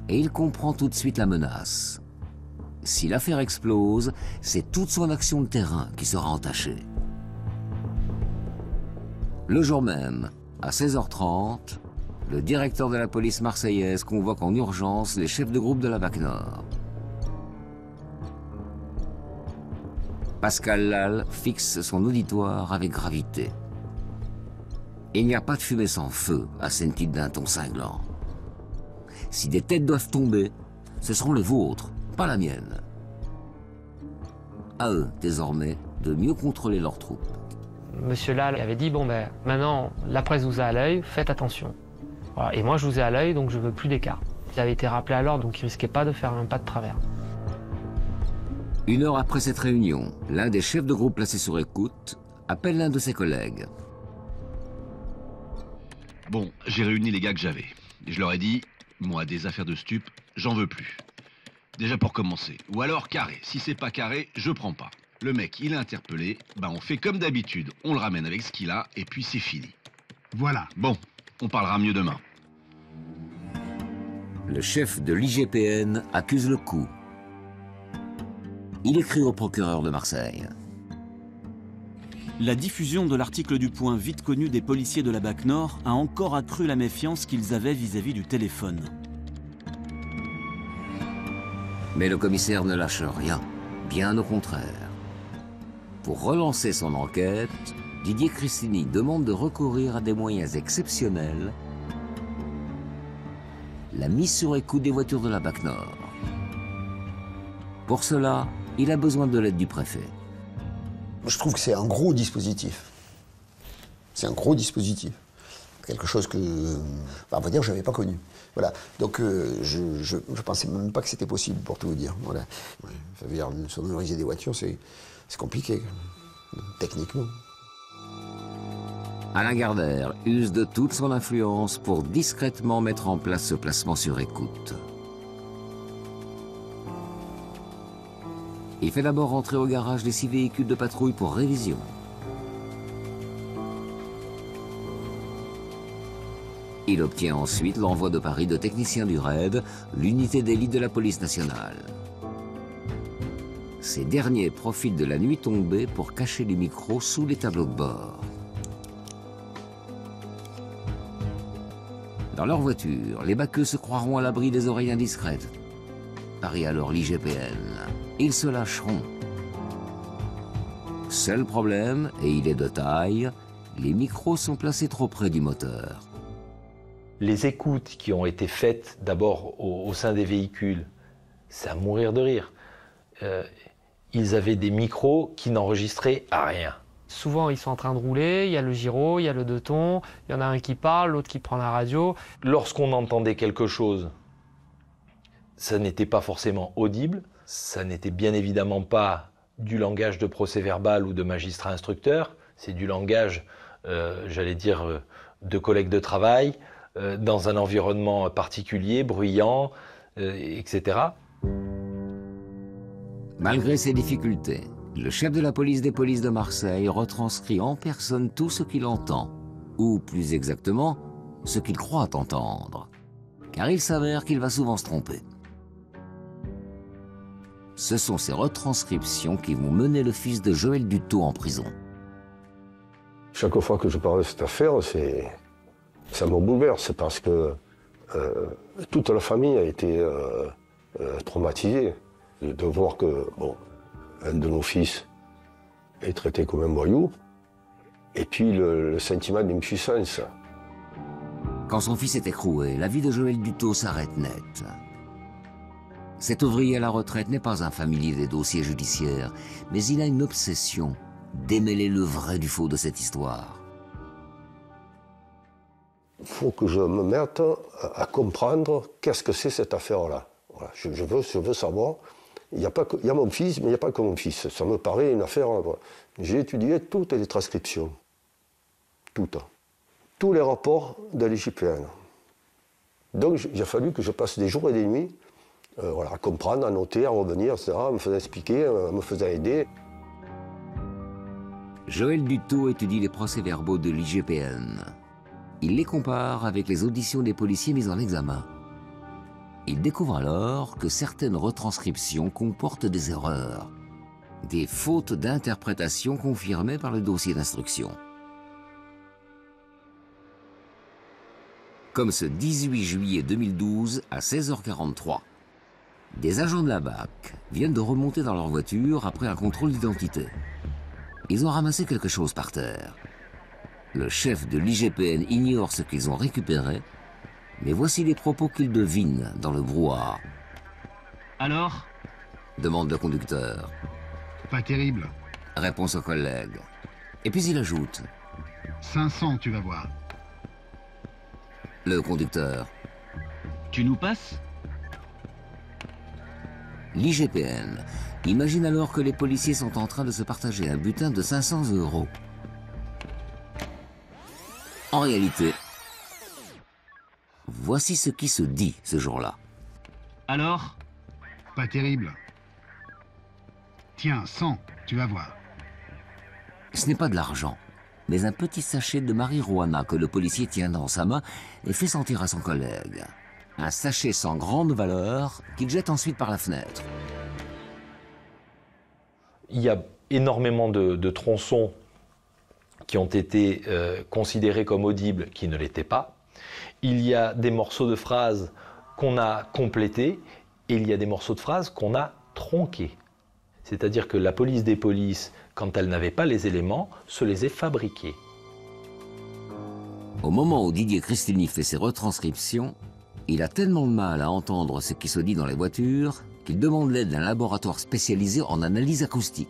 Et il comprend tout de suite la menace. Si l'affaire explose, c'est toute son action de terrain qui sera entachée. Le jour même, à 16h30, le directeur de la police marseillaise convoque en urgence les chefs de groupe de la BAC Nord. Pascal Lal fixe son auditoire avec gravité. Il n'y a pas de fumée sans feu, assène-t-il d'un ton cinglant. Si des têtes doivent tomber, ce seront les vôtres, pas la mienne. À eux, désormais, de mieux contrôler leurs troupes. Monsieur Lal avait dit, bon ben, maintenant, la presse vous a à l'œil, faites attention. Voilà. Et moi, je vous ai à l'œil, donc je veux plus d'écart. Il avait été rappelé à l'ordre, donc il risquait pas de faire un pas de travers. Une heure après cette réunion, l'un des chefs de groupe placés sur écoute appelle l'un de ses collègues. Bon, j'ai réuni les gars que j'avais. Je leur ai dit, moi, des affaires de stup, j'en veux plus. Déjà pour commencer. Ou alors carré. Si c'est pas carré, je prends pas. Le mec, il est interpellé, on fait comme d'habitude. On le ramène avec ce qu'il a, et puis c'est fini. Voilà. Bon, on parlera mieux demain. Le chef de l'IGPN accuse le coup. Il écrit au procureur de Marseille. La diffusion de l'article du Point vite connu des policiers de la BAC Nord a encore accru la méfiance qu'ils avaient vis-à-vis du téléphone. Mais le commissaire ne lâche rien, bien au contraire. Pour relancer son enquête, Didier Cristini demande de recourir à des moyens exceptionnels, la mise sur écoute des voitures de la BAC Nord. Pour cela, il a besoin de l'aide du préfet. Je trouve que c'est un gros dispositif. C'est un gros dispositif. quelque chose que, on va dire, je n'avais pas connu. Voilà. Donc je pensais même pas que c'était possible, pour tout vous dire. Voilà. Ouais. Ça veut dire, sonoriser des voitures, c'est compliqué, techniquement. Alain Gardère use de toute son influence pour discrètement mettre en place ce placement sur écoute. Il fait d'abord entrer au garage les 6 véhicules de patrouille pour révision. Il obtient ensuite l'envoi de Paris de techniciens du RAID, l'unité d'élite de la police nationale. Ces derniers profitent de la nuit tombée pour cacher les micros sous les tableaux de bord. Dans leur voiture, les baqueux se croiront à l'abri des oreilles indiscrètes. Parie alors l'IGPN. Ils se lâcheront. Seul problème, et il est de taille, les micros sont placés trop près du moteur. Les écoutes qui ont été faites d'abord au sein des véhicules, c'est à mourir de rire. Ils avaient des micros qui n'enregistraient à rien. Souvent, ils sont en train de rouler, il y a le gyro, il y a le 2 tons, il y en a un qui parle, l'autre qui prend la radio. Lorsqu'on entendait quelque chose, ça n'était pas forcément audible, ça n'était bien évidemment pas du langage de procès-verbal ou de magistrat instructeur, c'est du langage, j'allais dire, de collègues de travail, dans un environnement particulier, bruyant, etc. Malgré ces difficultés, le chef de la police des polices de Marseille retranscrit en personne tout ce qu'il entend, ou plus exactement, ce qu'il croit entendre, car il s'avère qu'il va souvent se tromper. Ce sont ces retranscriptions qui vont mener le fils de Joël Dutot en prison. Chaque fois que je parle de cette affaire, ça me bouleverse parce que toute la famille a été traumatisée de voir que, bon, un de nos fils est traité comme un voyou, et puis le sentiment d'impuissance. Quand son fils est écroué, la vie de Joël Dutot s'arrête net. Cet ouvrier à la retraite n'est pas un familier des dossiers judiciaires, mais il a une obsession, démêler le vrai du faux de cette histoire. Il faut que je me mette à comprendre qu'est-ce que c'est cette affaire-là. Voilà, je veux savoir. Il y a mon fils, mais il n'y a pas que mon fils. Ça me paraît une affaire... Voilà. J'ai étudié toutes les transcriptions. Toutes. Tous les rapports de l'IGPN. Donc il a fallu que je passe des jours et des nuits voilà, à comprendre, à noter, à revenir, etc., me faisant expliquer, me faisant aider. Joël Dutot étudie les procès-verbaux de l'IGPN. Il les compare avec les auditions des policiers mis en examen. Il découvre alors que certaines retranscriptions comportent des erreurs, des fautes d'interprétation confirmées par le dossier d'instruction. Comme ce 18 juillet 2012 à 16h43. Des agents de la BAC viennent de remonter dans leur voiture après un contrôle d'identité. Ils ont ramassé quelque chose par terre. Le chef de l'IGPN ignore ce qu'ils ont récupéré, mais voici les propos qu'il devine dans le brouhaha. Alors ? Demande le conducteur. Pas terrible. Répond son collègue. Et puis il ajoute. 500, tu vas voir. Le conducteur. Tu nous passes ? L'IGPN imagine alors que les policiers sont en train de se partager un butin de 500 €. En réalité, voici ce qui se dit ce jour-là. Alors ? Pas terrible. Tiens, 100, tu vas voir. Ce n'est pas de l'argent, mais un petit sachet de marijuana que le policier tient dans sa main et fait sentir à son collègue. Un sachet sans grande valeur qu'il jette ensuite par la fenêtre. Il y a énormément de tronçons qui ont été considérés comme audibles qui ne l'étaient pas. Il y a des morceaux de phrases qu'on a complétés et il y a des morceaux de phrases qu'on a tronqués. C'est-à-dire que la police des polices, quand elle n'avait pas les éléments, se les est fabriqués. Au moment où Didier Cristini fait ses retranscriptions, il a tellement de mal à entendre ce qui se dit dans les voitures qu'il demande l'aide d'un laboratoire spécialisé en analyse acoustique.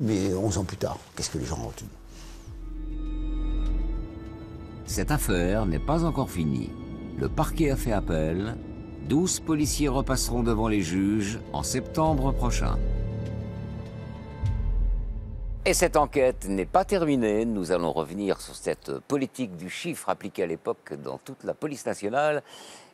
Mais 11 ans plus tard, qu'est-ce que les gens ont retenu? Cette affaire n'est pas encore finie. Le parquet a fait appel. 12 policiers repasseront devant les juges en septembre prochain. Et cette enquête n'est pas terminée. Nous allons revenir sur cette politique du chiffre appliquée à l'époque dans toute la police nationale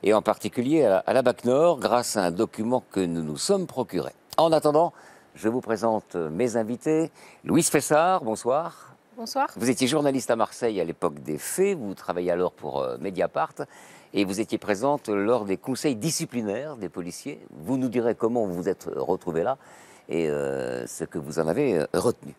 et en particulier à la BAC Nord grâce à un document que nous nous sommes procurés. En attendant, je vous présente mes invités. Louise Fessard, bonsoir. Bonsoir. Vous étiez journaliste à Marseille à l'époque des faits. Vous travaillez alors pour Mediapart et vous étiez présente lors des conseils disciplinaires des policiers. Vous nous direz comment vous vous êtes retrouvée là et ce que vous en avez retenu.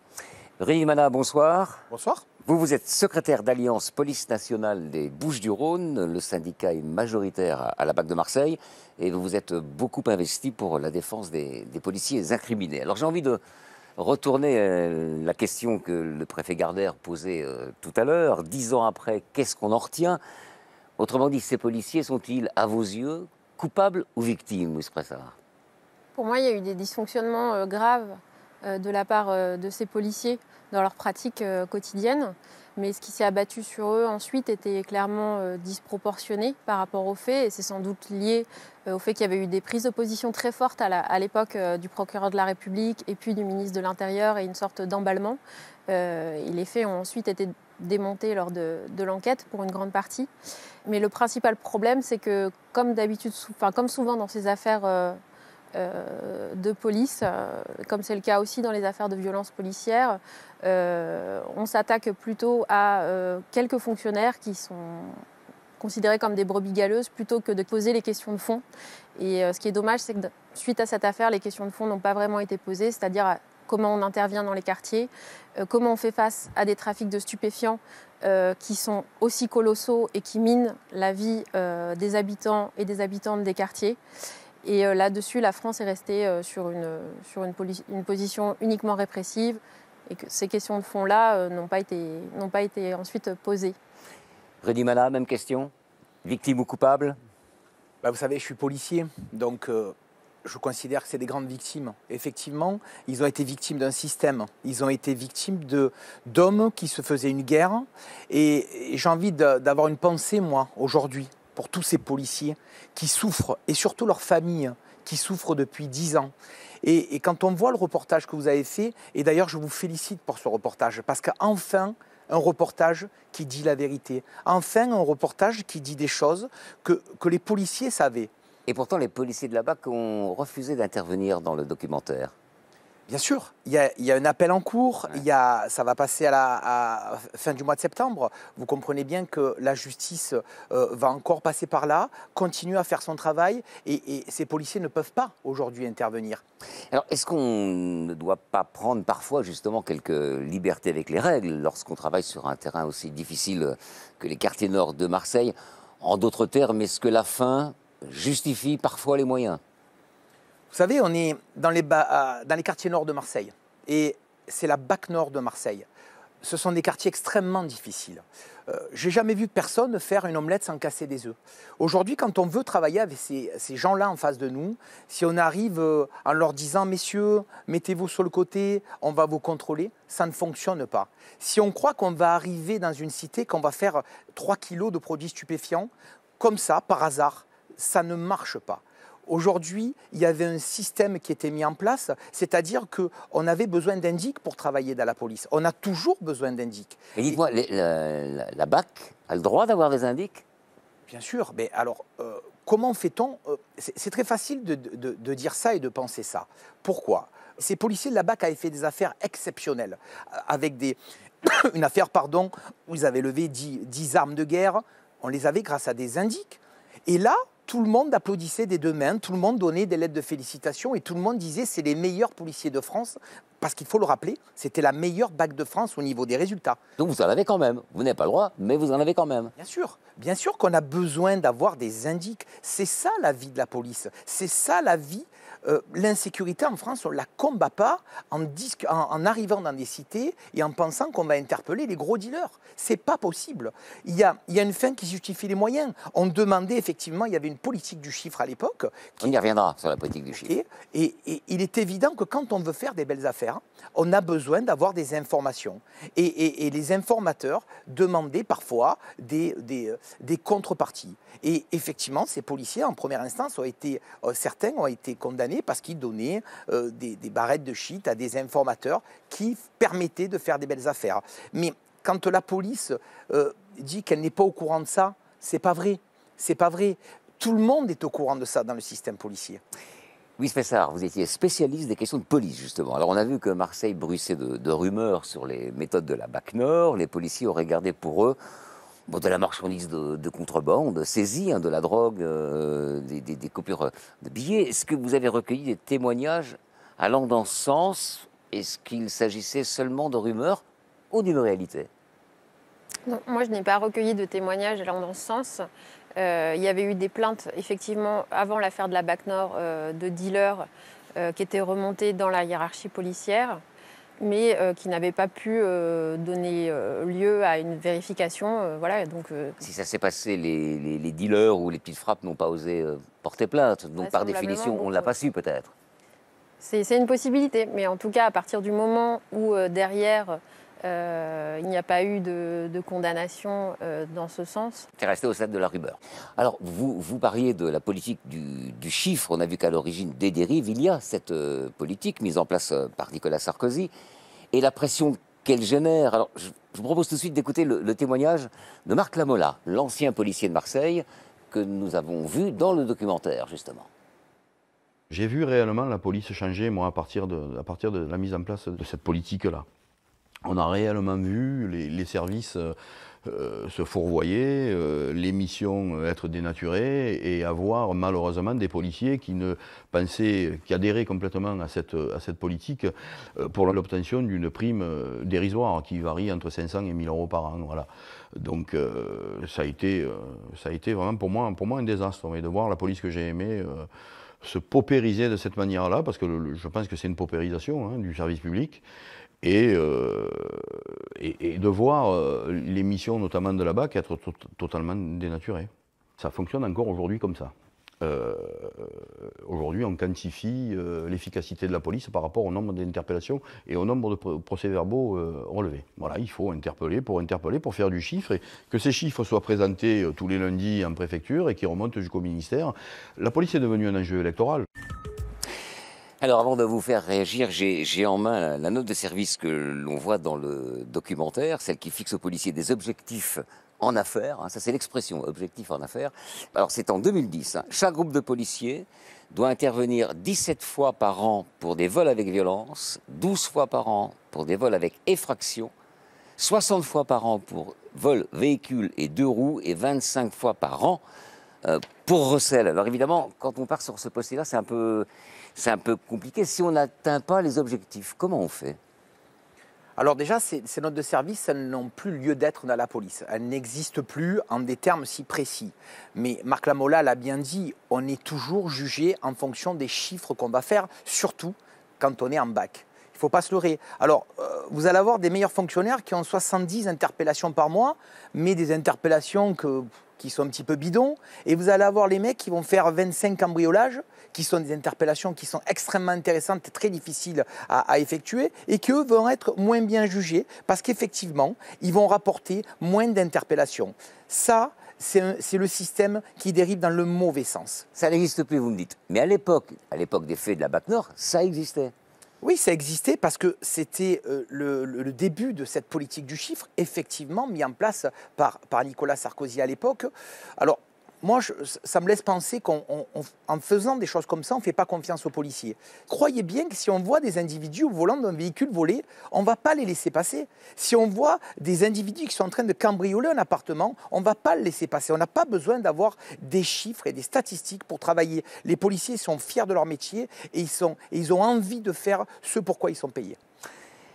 Rémi Mana, bonsoir. Bonsoir. Vous êtes secrétaire d'Alliance Police Nationale des Bouches-du-Rhône. Le syndicat est majoritaire à la BAC de Marseille et vous vous êtes beaucoup investi pour la défense des policiers incriminés. Alors j'ai envie de retourner la question que le préfet Gardère posait tout à l'heure. 10 ans après, qu'est-ce qu'on en retient? Autrement dit, ces policiers sont-ils, à vos yeux, coupables ou victimes, Louise Fessard? Pour moi, il y a eu des dysfonctionnements graves de la part de ces policiers dans leur pratique quotidienne. Mais ce qui s'est abattu sur eux ensuite était clairement disproportionné par rapport aux faits. Et c'est sans doute lié au fait qu'il y avait eu des prises de position très fortes à l'époque du procureur de la République et puis du ministre de l'Intérieur et une sorte d'emballement. Et les faits ont ensuite été démontés lors de l'enquête pour une grande partie. Mais le principal problème, c'est que comme d'habitude, comme souvent dans ces affaires de police, comme c'est le cas aussi dans les affaires de violences policières, on s'attaque plutôt à quelques fonctionnaires qui sont considérés comme des brebis galeuses plutôt que de poser les questions de fond. Et ce qui est dommage, c'est que suite à cette affaire, les questions de fond n'ont pas vraiment été posées, c'est-à-dire comment on intervient dans les quartiers, comment on fait face à des trafics de stupéfiants qui sont aussi colossaux et qui minent la vie des habitants et des habitantes des quartiers. Et là-dessus, la France est restée sur une position uniquement répressive et que ces questions de fond-là n'ont pas été ensuite posées. Rémi Mana, même question. Victime ou coupable? Vous savez, je suis policier, donc je considère que c'est des grandes victimes. Effectivement, ils ont été victimes d'un système. Ils ont été victimes d'hommes qui se faisaient une guerre. Et j'ai envie d'avoir une pensée, moi, aujourd'hui, pour tous ces policiers qui souffrent, et surtout leurs familles qui souffrent depuis 10 ans. Et quand on voit le reportage que vous avez fait, et d'ailleurs je vous félicite pour ce reportage, parce qu'enfin, un reportage qui dit la vérité. Enfin, un reportage qui dit des choses que les policiers savaient. Et pourtant, les policiers de la BAC ont refusé d'intervenir dans le documentaire. Bien sûr, il y a un appel en cours, ça va passer à la fin du mois de septembre. Vous comprenez bien que la justice va encore passer par là, continue à faire son travail, et ces policiers ne peuvent pas aujourd'hui intervenir. Alors, est-ce qu'on ne doit pas prendre parfois justement quelques libertés avec les règles lorsqu'on travaille sur un terrain aussi difficile que les quartiers nord de Marseille? En d'autres termes, est-ce que la fin justifie parfois les moyens? Vous savez, on est dans les quartiers nord de Marseille, et c'est la BAC Nord de Marseille. Ce sont des quartiers extrêmement difficiles. J'ai jamais vu personne faire une omelette sans casser des œufs. Aujourd'hui, quand on veut travailler avec ces gens-là en face de nous, si on arrive en leur disant « Messieurs, mettez-vous sur le côté, on va vous contrôler », ça ne fonctionne pas. Si on croit qu'on va arriver dans une cité, qu'on va faire 3 kilos de produits stupéfiants, comme ça, par hasard, ça ne marche pas. Aujourd'hui, il y avait un système qui était mis en place, c'est-à-dire qu'on avait besoin d'indics pour travailler dans la police. On a toujours besoin d'indics. Et dites-moi, la BAC a le droit d'avoir des indics? Bien sûr, mais alors, comment fait-on? C'est très facile de dire ça et de penser ça. Pourquoi? Ces policiers de la BAC avaient fait des affaires exceptionnelles, avec une affaire, où ils avaient levé 10 armes de guerre. On les avait grâce à des indics. Et là, tout le monde applaudissait des deux mains, tout le monde donnait des lettres de félicitations et tout le monde disait c'est les meilleurs policiers de France, parce qu'il faut le rappeler, c'était la meilleure BAC de France au niveau des résultats. Donc vous en avez quand même, vous n'avez pas le droit, mais vous en avez quand même. Bien sûr qu'on a besoin d'avoir des indics, c'est ça la vie de la police, c'est ça la vie l'insécurité en France, on ne la combat pas en arrivant dans des cités et en pensant qu'on va interpeller les gros dealers. Ce n'est pas possible. Il y a une fin qui justifie les moyens. On demandait effectivement, il y avait une politique du chiffre à l'époque. On y reviendra sur la politique du chiffre. Et il est évident que quand on veut faire des belles affaires, on a besoin d'avoir des informations. Et les informateurs demandaient parfois des contreparties. Et effectivement, ces policiers, en première instance, certains ont été condamnés parce qu'ils donnaient des barrettes de shit à des informateurs qui permettaient de faire des belles affaires. Mais quand la police dit qu'elle n'est pas au courant de ça, c'est pas vrai. C'est pas vrai. Tout le monde est au courant de ça dans le système policier. Louis Fessard, vous étiez spécialiste des questions de police, justement. Alors, on a vu que Marseille bruissait de rumeurs sur les méthodes de la BAC Nord. Les policiers auraient gardé pour eux de la marchandise de contrebande, saisie, de la drogue, des coupures de billets. Est-ce que vous avez recueilli des témoignages allant dans ce sens? Est-ce qu'il s'agissait seulement de rumeurs ou d'une réalité? Non, moi, je n'ai pas recueilli de témoignages allant dans ce sens. Il y avait eu des plaintes, effectivement, avant l'affaire de la BAC Nord, de dealers qui étaient remontés dans la hiérarchie policière, mais qui n'avaient pas pu donner lieu à une vérification. Voilà, donc, si ça s'est passé, les dealers ou les petites frappes n'ont pas osé porter plainte. Donc, par définition, on ne l'a pas su, peut-être. C'est une possibilité, mais en tout cas, à partir du moment où derrière, il n'y a pas eu de condamnation dans ce sens. C'est resté au stade de la rumeur. Alors, vous parliez de la politique du chiffre. On a vu qu'à l'origine des dérives, il y a cette politique mise en place par Nicolas Sarkozy et la pression qu'elle génère. Alors, je vous propose tout de suite d'écouter le témoignage de Marc Lamola, l'ancien policier de Marseille, que nous avons vu dans le documentaire, justement. J'ai vu réellement la police changer, moi, à partir de la mise en place de cette politique-là. On a réellement vu les services se fourvoyer, les missions être dénaturées et avoir malheureusement des policiers qui adhéraient complètement à cette politique pour l'obtention d'une prime dérisoire qui varie entre 500 et 1000 euros par an. Voilà. Donc ça a été vraiment pour moi un désastre, de voir la police que j'ai aimée se paupériser de cette manière-là, parce que je pense que c'est une paupérisation du service public. Et de voir les missions, notamment de la BAC, être totalement dénaturées. Ça fonctionne encore aujourd'hui comme ça. Aujourd'hui, on quantifie l'efficacité de la police par rapport au nombre d'interpellations et au nombre de procès-verbaux relevés. Voilà, il faut interpeller, pour faire du chiffre, et que ces chiffres soient présentés tous les lundis en préfecture et qui remontent jusqu'au ministère. La police est devenue un enjeu électoral. Alors, avant de vous faire réagir, j'ai en main la note de service que l'on voit dans le documentaire, celle qui fixe aux policiers des objectifs en affaires. Ça, c'est l'expression, objectif en affaires. Alors, c'est en 2010. Chaque groupe de policiers doit intervenir 17 fois par an pour des vols avec violence, 12 fois par an pour des vols avec effraction, 60 fois par an pour vol, véhicule et 2 roues, et 25 fois par an pour recel. Alors, évidemment, quand on part sur ce postulat, c'est un peu compliqué. Si on n'atteint pas les objectifs, comment on fait? Alors déjà, ces notes de service, elles n'ont plus lieu d'être dans la police. Elles n'existent plus en des termes si précis. Mais Marc Lamola l'a bien dit, on est toujours jugé en fonction des chiffres qu'on va faire, surtout quand on est en BAC. Il ne faut pas se leurrer. Alors, vous allez avoir des meilleurs fonctionnaires qui ont 70 interpellations par mois, mais des interpellations qui sont un petit peu bidons. Et vous allez avoir les mecs qui vont faire 25 cambriolages, qui sont des interpellations qui sont extrêmement intéressantes et très difficiles à effectuer, et qui, eux, vont être moins bien jugés, parce qu'effectivement, ils vont rapporter moins d'interpellations. Ça, c'est le système qui dérive dans le mauvais sens. Ça n'existe plus, vous me dites. Mais à l'époque des faits de la BAC Nord, ça existait. Oui, ça existait parce que c'était le début de cette politique du chiffre, effectivement mis en place par Nicolas Sarkozy à l'époque. Alors, moi, ça me laisse penser qu'en faisant des choses comme ça, on ne fait pas confiance aux policiers. Croyez bien que si on voit des individus au volant d'un véhicule volé, on ne va pas les laisser passer. Si on voit des individus qui sont en train de cambrioler un appartement, on ne va pas le laisser passer. On n'a pas besoin d'avoir des chiffres et des statistiques pour travailler. Les policiers sont fiers de leur métier et ils ont envie de faire ce pour quoi ils sont payés.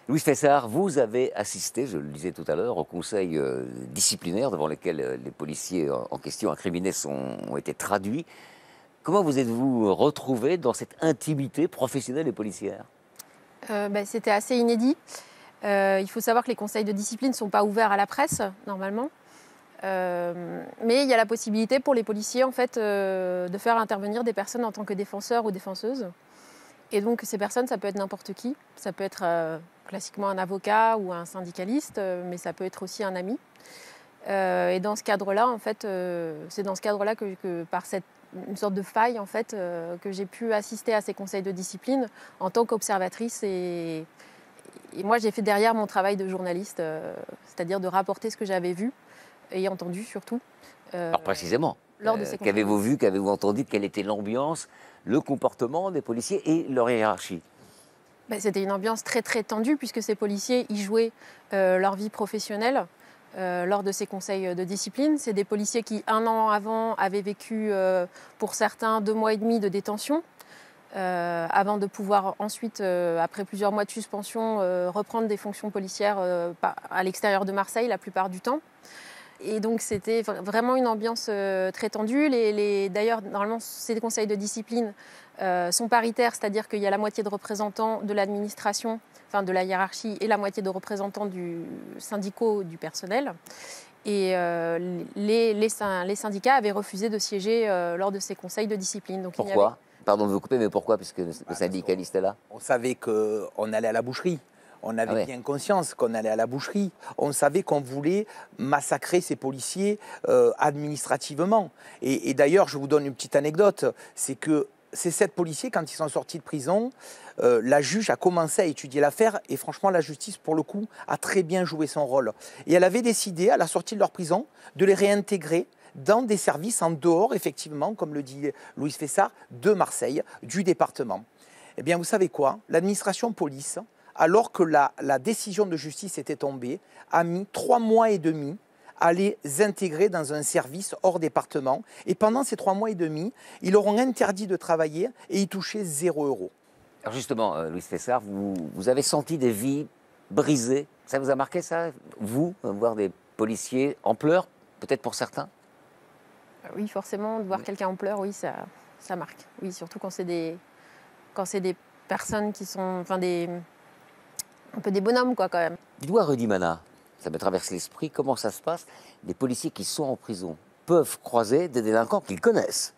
Louis Fessard, vous avez assisté, je le disais tout à l'heure, au conseil disciplinaire devant lequel les policiers en question incriminés ont été traduits. Comment vous êtes-vous retrouvée dans cette intimité professionnelle et policière? C'était assez inédit. Il faut savoir que les conseils de discipline ne sont pas ouverts à la presse, normalement. Mais il y a la possibilité pour les policiers en fait, de faire intervenir des personnes en tant que défenseurs ou défenseuses. Et donc ces personnes, ça peut être n'importe qui. Ça peut être classiquement un avocat ou un syndicaliste, mais ça peut être aussi un ami. Et dans ce cadre-là, en fait, c'est dans ce cadre-là que par une sorte de faille, en fait, que j'ai pu assister à ces conseils de discipline en tant qu'observatrice. Et moi, j'ai fait derrière mon travail de journaliste, c'est-à-dire de rapporter ce que j'avais vu et entendu surtout. Alors précisément, qu'avez-vous vu, qu'avez-vous entendu, quelle était l'ambiance, le comportement des policiers et leur hiérarchie? C'était une ambiance très très tendue puisque ces policiers y jouaient leur vie professionnelle lors de ces conseils de discipline. C'est des policiers qui, 1 an avant, avaient vécu pour certains 2 mois et demi de détention avant de pouvoir ensuite, après plusieurs mois de suspension, reprendre des fonctions policières à l'extérieur de Marseille la plupart du temps. Et donc c'était vraiment une ambiance très tendue. D'ailleurs, normalement, ces conseils de discipline sont paritaires, c'est-à-dire qu'il y a la moitié de représentants de l'administration, enfin de la hiérarchie, et la moitié de représentants syndicaux du personnel. Et les syndicats avaient refusé de siéger lors de ces conseils de discipline. Donc, pourquoi? Pardon de vous couper, mais pourquoi? Puisque le syndicaliste est là. On savait qu'on allait à la boucherie. On avait bien conscience qu'on allait à la boucherie. On savait qu'on voulait massacrer ces policiers administrativement. Et d'ailleurs, je vous donne une petite anecdote, c'est que ces 7 policiers, quand ils sont sortis de prison, la juge a commencé à étudier l'affaire et franchement, la justice, pour le coup, a très bien joué son rôle. Et elle avait décidé, à la sortie de leur prison, de les réintégrer dans des services en dehors, effectivement, comme le dit Louise Fessard, de Marseille, du département. Eh bien, vous savez quoi? L'administration police, alors que la décision de justice était tombée, a mis 3 mois et demi à les intégrer dans un service hors département. Et pendant ces 3 mois et demi, ils leur ont interdit de travailler et ils touchaient 0 €. Alors justement, Louise Fessard, vous avez senti des vies brisées. Ça vous a marqué, ça? Vous, voir des policiers en pleurs, peut-être pour certains? Oui, forcément, de voir quelqu'un en pleurs, oui, ça marque. Oui, surtout quand c'est des personnes qui sont... Enfin, un peu des bonhommes, quoi, quand même. Dites-moi, Rudy Mana, ça me traverse l'esprit, comment ça se passe? Les policiers qui sont en prison peuvent croiser des délinquants qu'ils connaissent.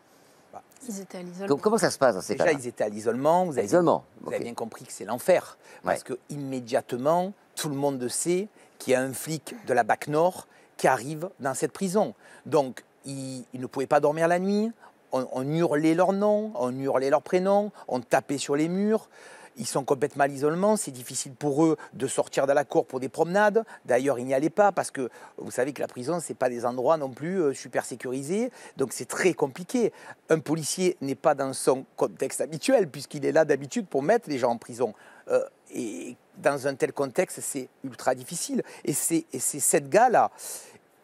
Ils étaient à l'isolement. Comment ça se passe dans ces cas-là? Déjà, ils étaient à l'isolement. Vous avez bien compris que c'est l'enfer. Parce que immédiatement, tout le monde sait qu'il y a un flic de la BAC Nord qui arrive dans cette prison. Donc, ils ne pouvaient pas dormir la nuit. On hurlait leurs noms, on hurlait leurs prénoms, on tapait sur les murs. Ils sont complètement à l'isolement, c'est difficile pour eux de sortir de la cour pour des promenades. D'ailleurs, ils n'y allaient pas parce que vous savez que la prison, ce n'est pas des endroits non plus super sécurisés. Donc c'est très compliqué. Un policier n'est pas dans son contexte habituel puisqu'il est là d'habitude pour mettre les gens en prison. Et dans un tel contexte, c'est ultra difficile. Et ces 7 gars-là,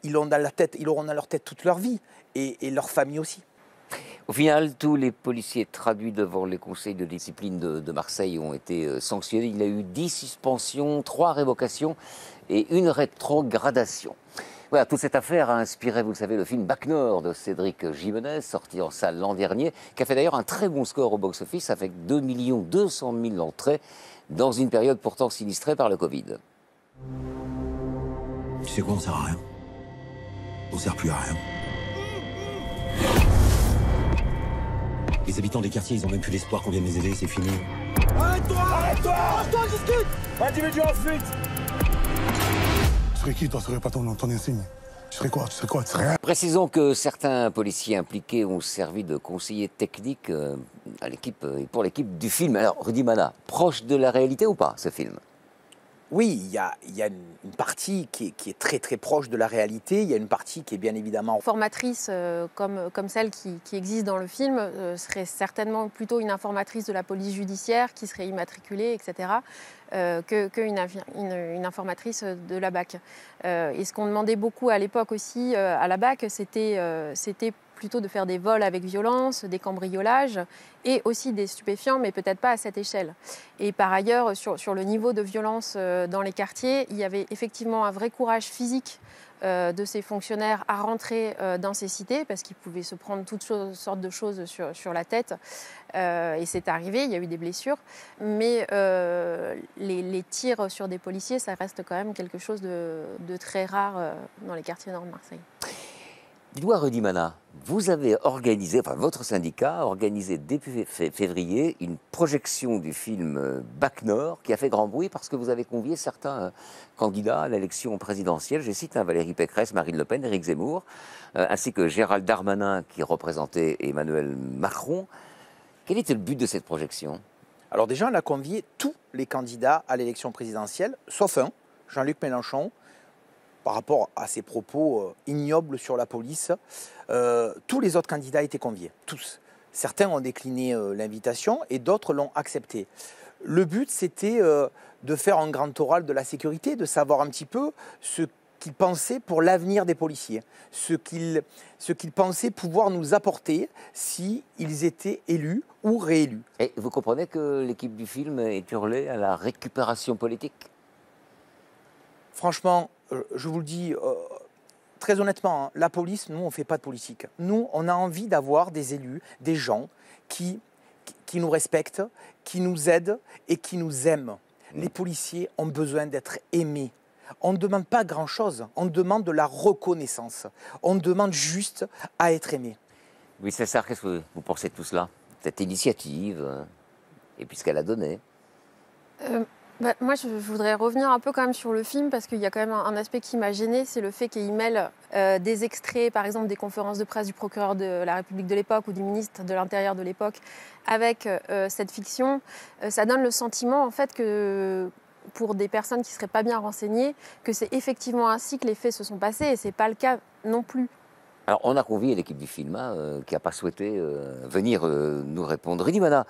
ils auront dans leur tête toute leur vie et leur famille aussi. Au final, tous les policiers traduits devant les conseils de discipline de Marseille ont été sanctionnés. Il y a eu 10 suspensions, 3 révocations et 1 rétrogradation. Voilà, toute cette affaire a inspiré, vous le savez, le film BAC Nord de Cédric Jimenez, sorti en salle l'an dernier, qui a fait d'ailleurs un très bon score au box-office avec 2 200 000 entrées dans une période pourtant sinistrée par le Covid. Tu sais quoi, on sert à rien. On sert plus à rien. Les habitants des quartiers, ils ont même plus l'espoir qu'on vienne les aider, c'est fini. Arrête-toi! Arrête-toi! Arrête-toi, discute! Individu en fuite! Tu serais qui, toi? Tu serais pas ton insigne? Tu serais quoi? Tu serais quoi? Tu serais rien. Précisons que certains policiers impliqués ont servi de conseillers techniques à l'équipe et pour l'équipe du film. Alors, Rudy Mana, proche de la réalité ou pas, ce film? Oui, il y a une partie qui est très très proche de la réalité, il y a une partie qui est bien évidemment... Informatrice comme celle qui existe dans le film serait certainement plutôt une informatrice de la police judiciaire qui serait immatriculée, etc., qu'une informatrice de la BAC. Et ce qu'on demandait beaucoup à l'époque aussi à la BAC, c'était plutôt de faire des vols avec violence, des cambriolages et aussi des stupéfiants, mais peut-être pas à cette échelle. Et par ailleurs, sur le niveau de violence dans les quartiers, il y avait effectivement un vrai courage physique de ces fonctionnaires à rentrer dans ces cités parce qu'ils pouvaient se prendre toutes sortes de choses sur la tête. Et c'est arrivé, il y a eu des blessures. Mais les tirs sur des policiers, ça reste quand même quelque chose de très rare dans les quartiers nord de Marseille. Dites-moi, Rudy Mana, vous avez organisé, enfin votre syndicat a organisé début février une projection du film Bac Nord qui a fait grand bruit parce que vous avez convié certains candidats à l'élection présidentielle. Je cite Valérie Pécresse, Marine Le Pen, Éric Zemmour, ainsi que Gérald Darmanin qui représentait Emmanuel Macron. Quel était le but de cette projection? Alors déjà, on a convié tous les candidats à l'élection présidentielle, sauf un, Jean-Luc Mélenchon, par rapport à ses propos ignobles sur la police. Tous les autres candidats étaient conviés, tous. Certains ont décliné l'invitation et d'autres l'ont accepté. Le but, c'était de faire un grand oral de la sécurité, de savoir un petit peu ce qu'ils pensaient pour l'avenir des policiers, ce qu'ils pensaient pouvoir nous apporter s'ils étaient élus ou réélus. Et vous comprenez que l'équipe du film est hurlée à la récupération politique? Franchement, je vous le dis très honnêtement, hein, la police, nous, on ne fait pas de politique. Nous, on a envie d'avoir des élus, des gens qui nous respectent, qui nous aident et qui nous aiment. Les policiers ont besoin d'être aimés. On ne demande pas grand-chose, on demande de la reconnaissance. On demande juste à être aimé. Oui, c'est ça. Qu'est-ce que vous pensez de tout cela? Cette initiative, et puis ce qu'elle a donné? Moi, je voudrais revenir un peu quand même sur le film parce qu'il y a quand même un aspect qui m'a gênée, c'est le fait qu'il mêle des extraits, par exemple des conférences de presse du procureur de la République de l'époque ou du ministre de l'Intérieur de l'époque avec cette fiction. Ça donne le sentiment en fait que pour des personnes qui ne seraient pas bien renseignées, que c'est effectivement ainsi que les faits se sont passés et ce n'est pas le cas non plus. Alors, on a convié l'équipe du film qui n'a pas souhaité venir nous répondre. Rudy Mana,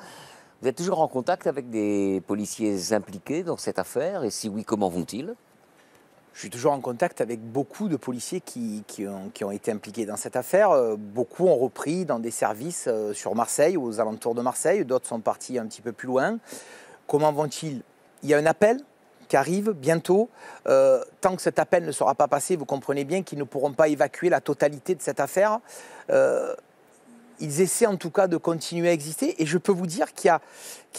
vous êtes toujours en contact avec des policiers impliqués dans cette affaire? Et si oui, comment vont-ils? Je suis toujours en contact avec beaucoup de policiers qui ont été impliqués dans cette affaire. Beaucoup ont repris dans des services sur Marseille ou aux alentours de Marseille. D'autres sont partis un petit peu plus loin. Comment vont-ils? Il y a un appel qui arrive bientôt. Tant que cet appel ne sera pas passé, vous comprenez bien qu'ils ne pourront pas évacuer la totalité de cette affaire. Ils essaient en tout cas de continuer à exister. Et je peux vous dire qu'il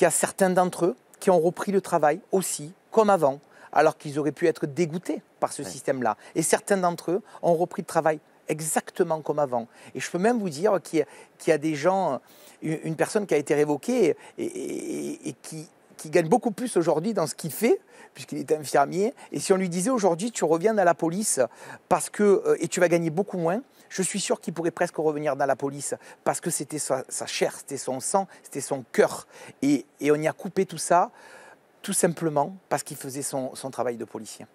y a certains d'entre eux qui ont repris le travail aussi, comme avant, alors qu'ils auraient pu être dégoûtés par ce système-là. Et certains d'entre eux ont repris le travail exactement comme avant. Et je peux même vous dire qu'il y a des gens, une personne qui a été révoquée et qui gagne beaucoup plus aujourd'hui dans ce qu'il fait, puisqu'il est infirmier. Et si on lui disait aujourd'hui, tu reviens dans la police et tu vas gagner beaucoup moins, je suis sûr qu'il pourrait presque revenir dans la police parce que c'était sa chair, c'était son sang, c'était son cœur. Et on y a coupé tout ça, tout simplement parce qu'il faisait son travail de policier.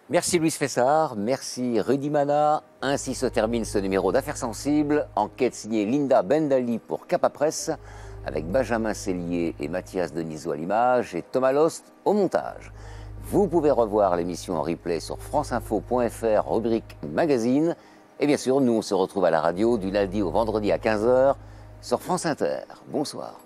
Merci Louise Fessard, merci Rudy Mana. Ainsi se termine ce numéro d'Affaires sensibles. Enquête signée Linda Bendali pour Capa Presse, avec Benjamin Cellier et Mathias Denisot à l'image et Thomas Lost au montage. Vous pouvez revoir l'émission en replay sur franceinfo.fr, rubrique magazine. Et bien sûr, nous on se retrouve à la radio du lundi au vendredi à 15h sur France Inter. Bonsoir.